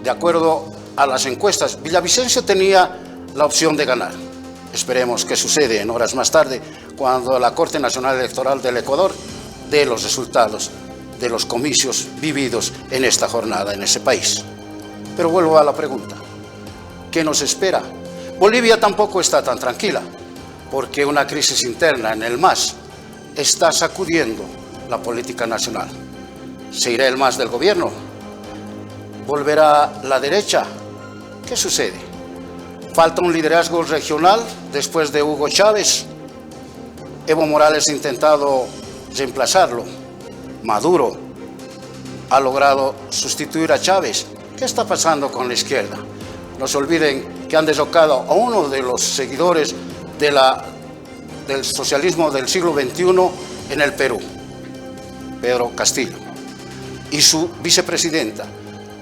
A: De acuerdo a las encuestas, Villavicencio tenía la opción de ganar. Esperemos que sucede en horas más tarde, cuando la Corte Nacional Electoral del Ecuador dé los resultados de los comicios vividos en esta jornada en ese país. Pero vuelvo a la pregunta, ¿qué nos espera? Bolivia tampoco está tan tranquila, porque una crisis interna en el MAS está sacudiendo la política nacional. ¿Se irá el MAS del gobierno? ¿Volverá la derecha? ¿Qué sucede? ¿Falta un liderazgo regional después de Hugo Chávez? Evo Morales ha intentado reemplazarlo. Maduro ha logrado sustituir a Chávez. ¿Qué está pasando con la izquierda? No se olviden que han derrocado a uno de los seguidores del socialismo del siglo XXI en el Perú, Pedro Castillo, y su vicepresidenta,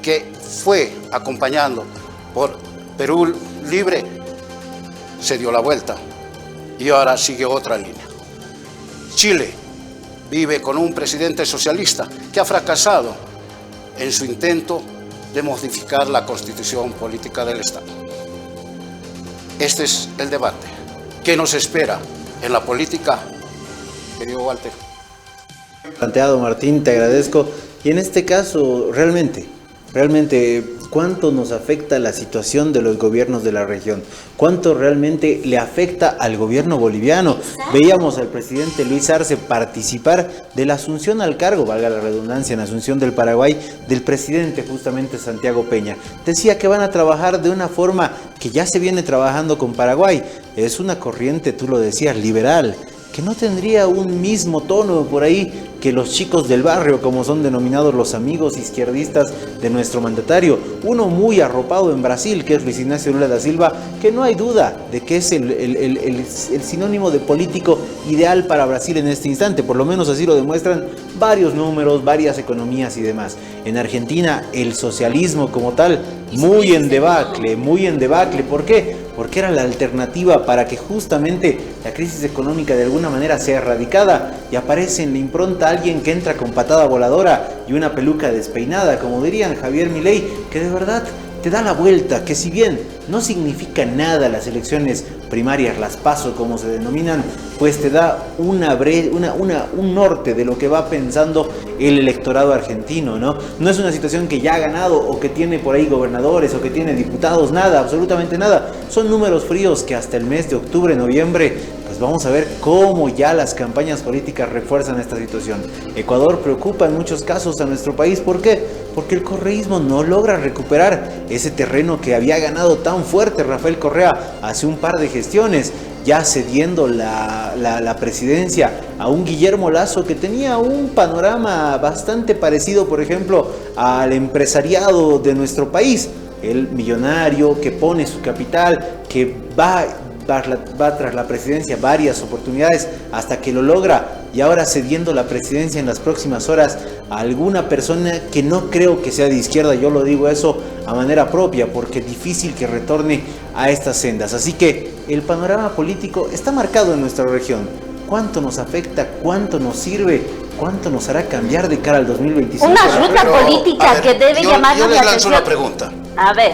A: que fue acompañando por Perú Libre, se dio la vuelta y ahora sigue otra línea. Chile vive con un presidente socialista que ha fracasado en su intento de modificar la constitución política del Estado. Este es el debate. ¿Qué nos espera en la política? Querido Walter.
F: Planteado, Martín, te agradezco. Y en este caso, realmente, ¿cuánto nos afecta la situación de los gobiernos de la región? ¿Cuánto realmente le afecta al gobierno boliviano? Veíamos al presidente Luis Arce participar de la asunción al cargo, valga la redundancia, en Asunción del Paraguay, del presidente justamente Santiago Peña. Decía que van a trabajar de una forma que ya se viene trabajando con Paraguay. Es una corriente, tú lo decías, liberal, que no tendría un mismo tono por ahí que los chicos del barrio, como son denominados los amigos izquierdistas de nuestro mandatario. Uno muy arropado en Brasil, que es Luis Ignacio Lula da Silva, que no hay duda de que es el sinónimo de político ideal para Brasil en este instante. Por lo menos así lo demuestran varios números, varias economías y demás. En Argentina, el socialismo como tal, muy en debacle. ¿Por qué? Porque era la alternativa para que justamente la crisis económica de alguna manera sea erradicada y aparece en la impronta alguien que entra con patada voladora y una peluca despeinada, como dirían Javier Milei, que de verdad te da la vuelta, que si bien no significa nada las elecciones primarias, las PASO como se denominan, pues te da un norte de lo que va pensando el electorado argentino, ¿no? No es una situación que ya ha ganado o que tiene por ahí gobernadores o que tiene diputados, nada, absolutamente nada. Son números fríos que hasta el mes de octubre, noviembre, pues vamos a ver cómo ya las campañas políticas refuerzan esta situación. Ecuador preocupa en muchos casos a nuestro país. ¿Por qué? Porque el correísmo no logra recuperar ese terreno que había ganado tan fuerte Rafael Correa hace un par de gestiones, ya cediendo la presidencia a un Guillermo Lasso que tenía un panorama bastante parecido, por ejemplo, al empresariado de nuestro país. El millonario que pone su capital, que va tras la presidencia varias oportunidades hasta que lo logra, y ahora cediendo la presidencia en las próximas horas a alguna persona que no creo que sea de izquierda. Yo lo digo eso a manera propia porque es difícil que retorne a estas sendas. Así que el panorama político está marcado en nuestra región. ¿Cuánto nos afecta? ¿Cuánto nos sirve? ¿Cuánto nos hará cambiar de cara al 2025?
C: Una ruta política que debe llamarnos la atención. Yo les lanzo una
A: pregunta.
C: A ver.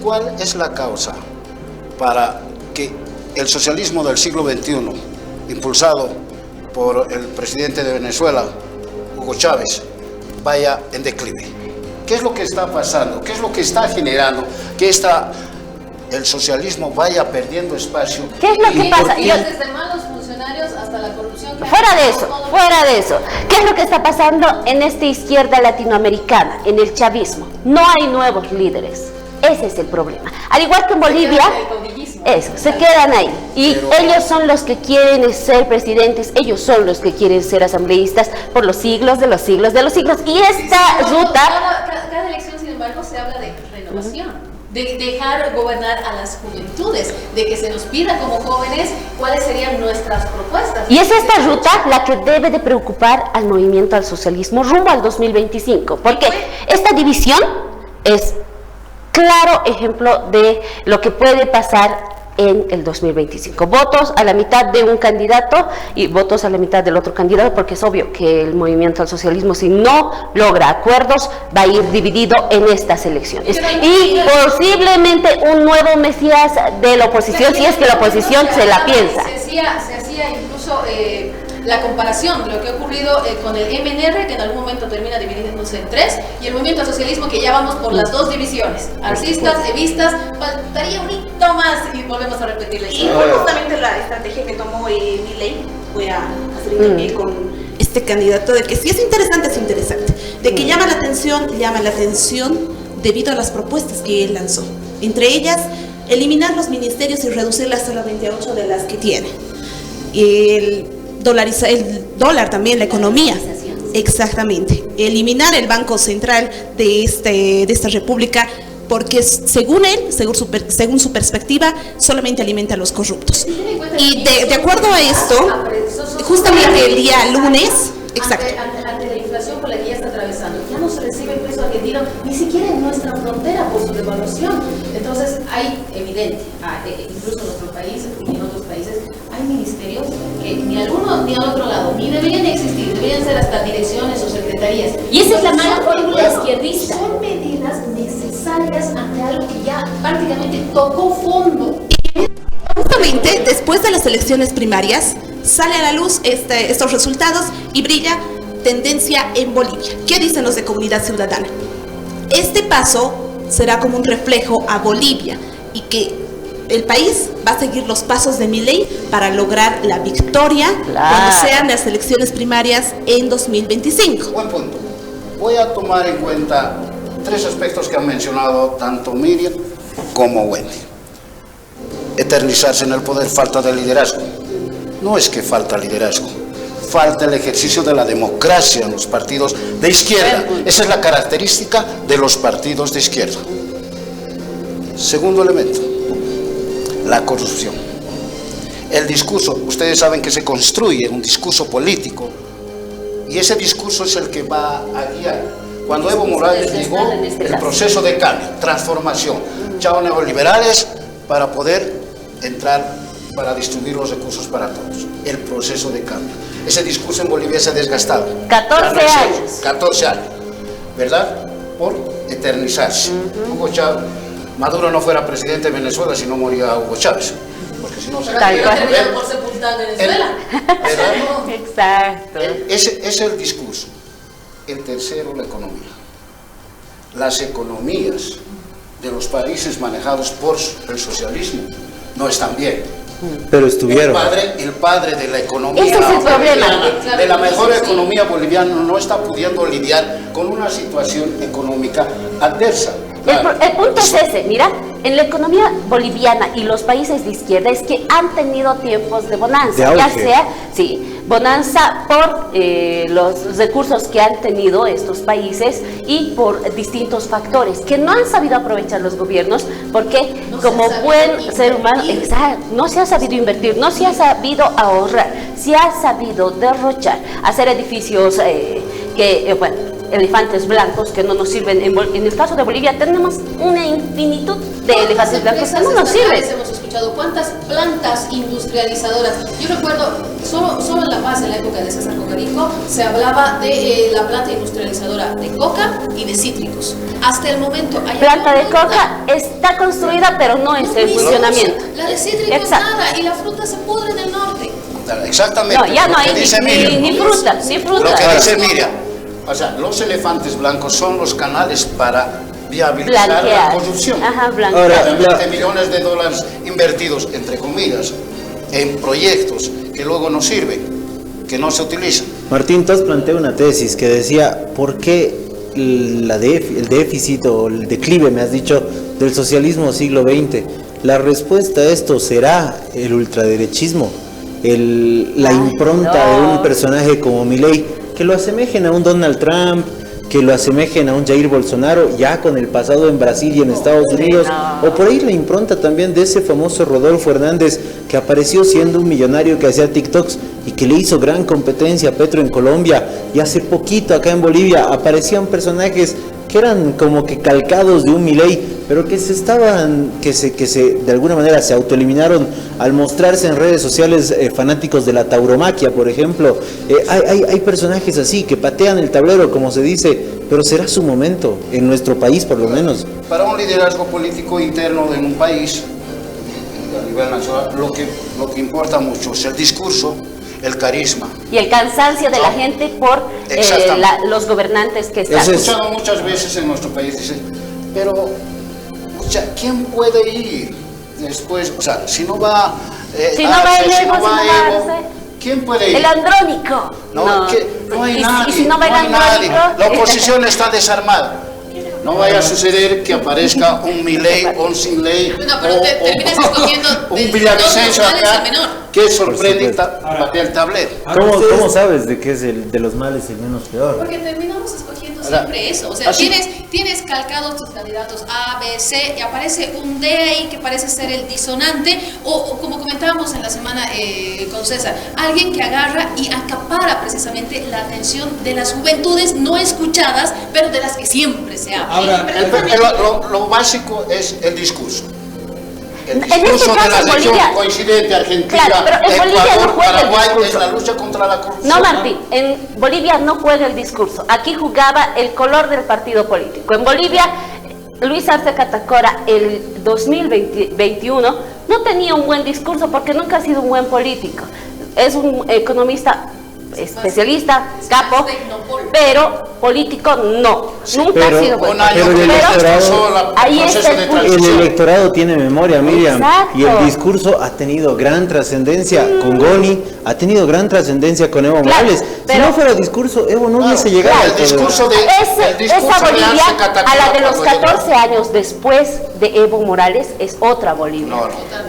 A: ¿Cuál es la causa para que el socialismo del siglo XXI, impulsado por el presidente de Venezuela, Hugo Chávez, vaya en declive? ¿Qué es lo que está pasando? ¿Qué es lo que está generando que el socialismo vaya perdiendo espacio?
C: ¿Qué es lo que pasa?
D: Desde malos funcionarios hasta la corrupción.
C: Fuera de eso. ¿Qué es lo que está pasando en esta izquierda latinoamericana, en el chavismo? No hay nuevos líderes. Ese es el problema. Al igual que en Bolivia, se quedan ahí. Y ellos son los que quieren ser presidentes, ellos son los que quieren ser asambleístas por los siglos de los siglos de los siglos. Y esta ruta...
D: Cada elección, sin embargo, se habla de renovación, de dejar gobernar a las juventudes, de que se nos pida como jóvenes cuáles serían nuestras propuestas.
C: Y es esta ruta la que debe de preocupar al movimiento al socialismo rumbo al 2025. Porque esta división es claro ejemplo de lo que puede pasar en el 2025. Votos a la mitad de un candidato y votos a la mitad del otro candidato, porque es obvio que el movimiento al socialismo, si no logra acuerdos, va a ir dividido en estas elecciones. Y posiblemente un nuevo Mesías de la oposición, si es que la oposición se la piensa.
D: Se hacía incluso la comparación de lo que ha ocurrido con el MNR, que en algún momento termina dividiéndose en tres, y el movimiento al socialismo, que ya vamos por las dos divisiones, arcistas, evistas. Faltaría un hito más y volvemos a repetir la historia.
E: Y fue justamente la estrategia que tomó Milei, fue a hacer hincapié con este candidato de que sí es interesante, de que llama la atención debido a las propuestas que él lanzó, entre ellas eliminar los ministerios y reducirlas solamente a 8 de las que tiene, el dólar también, la economía. Exactamente. Eliminar el Banco Central de esta república, porque según él, según su perspectiva, solamente alimenta a los corruptos. Y de acuerdo a esto, justamente el día lunes,
D: ante la inflación por la que ya está atravesando, ya no no se recibe el peso argentino ni siquiera en nuestra frontera por su devaluación. Entonces hay evidente, incluso en nuestro país y en otros países, hay ministerios que ni al uno ni al otro lado ni deberían existir, deberían ser hasta direcciones o secretarías.
C: Y esa es la mala fórmula izquierdista.
D: Son medidas necesarias ante algo que ya prácticamente tocó fondo.
E: Justamente después de las elecciones primarias sale a la luz estos resultados y brilla tendencia en Bolivia. ¿Qué dicen los de Comunidad Ciudadana? Este paso será como un reflejo a Bolivia y que el país va a seguir los pasos de Milei para lograr la victoria cuando sean las elecciones primarias en 2025.
A: Buen punto. Voy a tomar en cuenta 3 aspectos que han mencionado tanto Miriam como Wendy. Eternizarse en el poder, falta de liderazgo. No es que falta liderazgo, falta el ejercicio de la democracia en los partidos de izquierda. Esa es la característica de los partidos de izquierda. Segundo elemento, la corrupción. El discurso, ustedes saben que se construye un discurso político y ese discurso es el que va a guiar. Cuando Evo Morales llegó, el proceso de cambio, transformación, chao neoliberales para poder entrar, para distribuir los recursos para todos. El proceso de cambio. Ese discurso en Bolivia se ha desgastado.
C: 14 años.
A: 14 años, ¿verdad? Por eternizarse. Hugo Chávez, Maduro no fuera presidente de Venezuela si no moría Hugo Chávez. Porque si no se
C: terminó por sepultar Venezuela. Exacto.
A: Ese es el discurso. El tercero, la economía. Las economías de los países manejados por el socialismo no están bien.
F: Pero estuvieron.
A: El padre de la economía
C: ese es el problema.
A: De la mejor economía boliviana no está pudiendo lidiar con una situación económica adversa.
C: El punto es ese, mira, en la economía boliviana y los países de izquierda es que han tenido tiempos de bonanza, ya sea, bonanza por los recursos que han tenido estos países y por distintos factores que no han sabido aprovechar los gobiernos porque como buen ser humano, no se ha sabido invertir, no se ha sabido ahorrar, se ha sabido derrochar, hacer edificios elefantes blancos que no nos sirven. En el caso de Bolivia tenemos una infinitud de elefantes blancos que no nos sirven.
D: Hemos escuchado cuántas plantas industrializadoras. Yo recuerdo, solo en La Paz, en la época de César Cocarico, se hablaba de la planta industrializadora de coca y de cítricos. Hasta el momento hay
C: planta de coca está construida pero no es en funcionamiento.
D: La de cítricos nada, y la fruta se pudre en el norte.
A: Exactamente.
C: No, ya no hay ni fruta.
A: Lo que dice Miriam. O sea, los elefantes blancos son los canales para viabilizar la corrupción. Ahora, 20 millones de dólares invertidos, entre comillas, en proyectos que luego no sirven, que no se utilizan.
F: Martín, tú has planteado una tesis que decía, ¿por qué el déficit o el declive, me has dicho, del socialismo siglo XX? La respuesta a esto será el ultraderechismo, la impronta de un personaje como Milei, que lo asemejen a un Donald Trump, que lo asemejen a un Jair Bolsonaro, ya con el pasado en Brasil y en Estados Unidos, o por ahí la impronta también de ese famoso Rodolfo Hernández, que apareció siendo un millonario que hacía TikToks y que le hizo gran competencia a Petro en Colombia, y hace poquito acá en Bolivia aparecían personajes que eran como que calcados de un Milei, pero que de alguna manera se autoeliminaron al mostrarse en redes sociales fanáticos de la tauromaquia, por ejemplo. Hay personajes así que patean el tablero, como se dice, pero será su momento, en nuestro país por lo menos.
A: Para un liderazgo político interno en un país, a nivel nacional, lo que importa mucho es el discurso, el carisma.
C: Y el cansancio de la gente por los gobernantes que están.
A: He escuchado muchas veces en nuestro país, dice, pero ¿quién puede ir después? O sea, si no va Evo, ¿quién puede ir?
C: El Andrónico.
A: No hay nadie.
C: Y si no va el Andrónico,
A: la oposición está desarmada. No vaya a suceder que aparezca un Milei o un Sinley
D: pero terminas escogiendo
A: un Villavicencio acá ¿Qué sorprende? Patea el tablero.
F: ¿Cómo sabes de que es de los males el menos peor?
D: Porque terminamos escogiendo siempre eso. O sea, tienes calcados tus candidatos A, B, C, y aparece un D ahí que parece ser el disonante, o como comentábamos en la semana con César, alguien que agarra y acapara precisamente la atención de las juventudes no escuchadas, pero de las que siempre se habla.
A: Ahora, lo básico es el discurso. El
S: En este
A: discurso de la
S: caso,
A: región
S: Bolivia,
A: coincidente, Argentina,
S: claro, pero en Bolivia
A: Ecuador,
S: no juega el
A: Paraguay, es
S: discurso.
A: la lucha contra la corrupción.
S: No, Martín, en Bolivia no juega el discurso. Aquí jugaba el color del partido político. En Bolivia, Luis Arce Catacora, el 2021, no tenía un buen discurso porque nunca ha sido un buen político. Es un economista especialista, capo, pero político no. Nunca ha sido buen político. Ahí está el punto.
F: El electorado tiene memoria, Miriam,
S: Exacto.
F: y el discurso ha tenido gran trascendencia con Goni, ha tenido gran trascendencia con Evo Morales. Si no fuera el Evo no hubiese llegado.
A: El discurso de
S: esa Bolivia, a la de los 14 años después de Evo Morales, es otra Bolivia.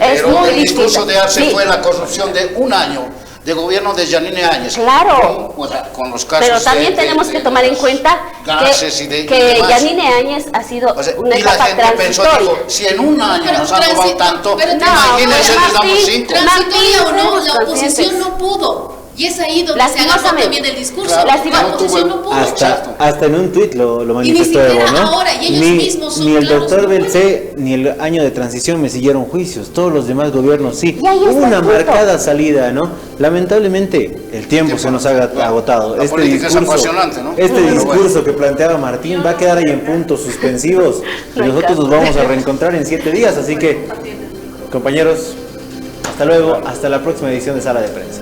S: Es
A: Pero
S: muy
A: el discurso
S: distinta.
A: de Arce
S: Sí.
A: fue la corrupción de un año de gobierno de Yanine Áñez.
S: Claro.
A: Con los casos
S: Pero también
A: de
S: tenemos que tomar en cuenta
A: gases y
S: que
A: demás.
S: Yanine Áñez ha sido una
A: Y la
S: etapa
A: gente pensó,
S: transitoria.
A: dijo, si en un año nos han robado tanto,
D: pero
A: imagínense, les damos
S: Martín,
A: 5.
D: Transitoria o no,
S: Martín,
D: la oposición no pudo. Y es ahí donde se agarró
S: Lastimosamente.
D: también del discurso.
S: Claro,
D: La oposición no pudo.
F: Hasta en un tuit lo manifestó
D: siquiera
F: Evo, ¿no?
D: ahora, y ellos mismos son
F: ni el
D: claros,
F: doctor Belcé ni el año de transición me siguieron juicios, todos los demás gobiernos sí.
S: Y ahí está
F: Hubo una
S: el punto.
F: marcada salida, ¿no? Lamentablemente el tiempo se nos ha agotado.
A: La política es apasionante, ¿no?
F: Este
A: Pero
F: discurso que planteaba Martín va a quedar ahí en puntos suspensivos y nosotros nos vamos a reencontrar en 7 días, así que compañeros, hasta luego, hasta la próxima edición de Sala de Prensa.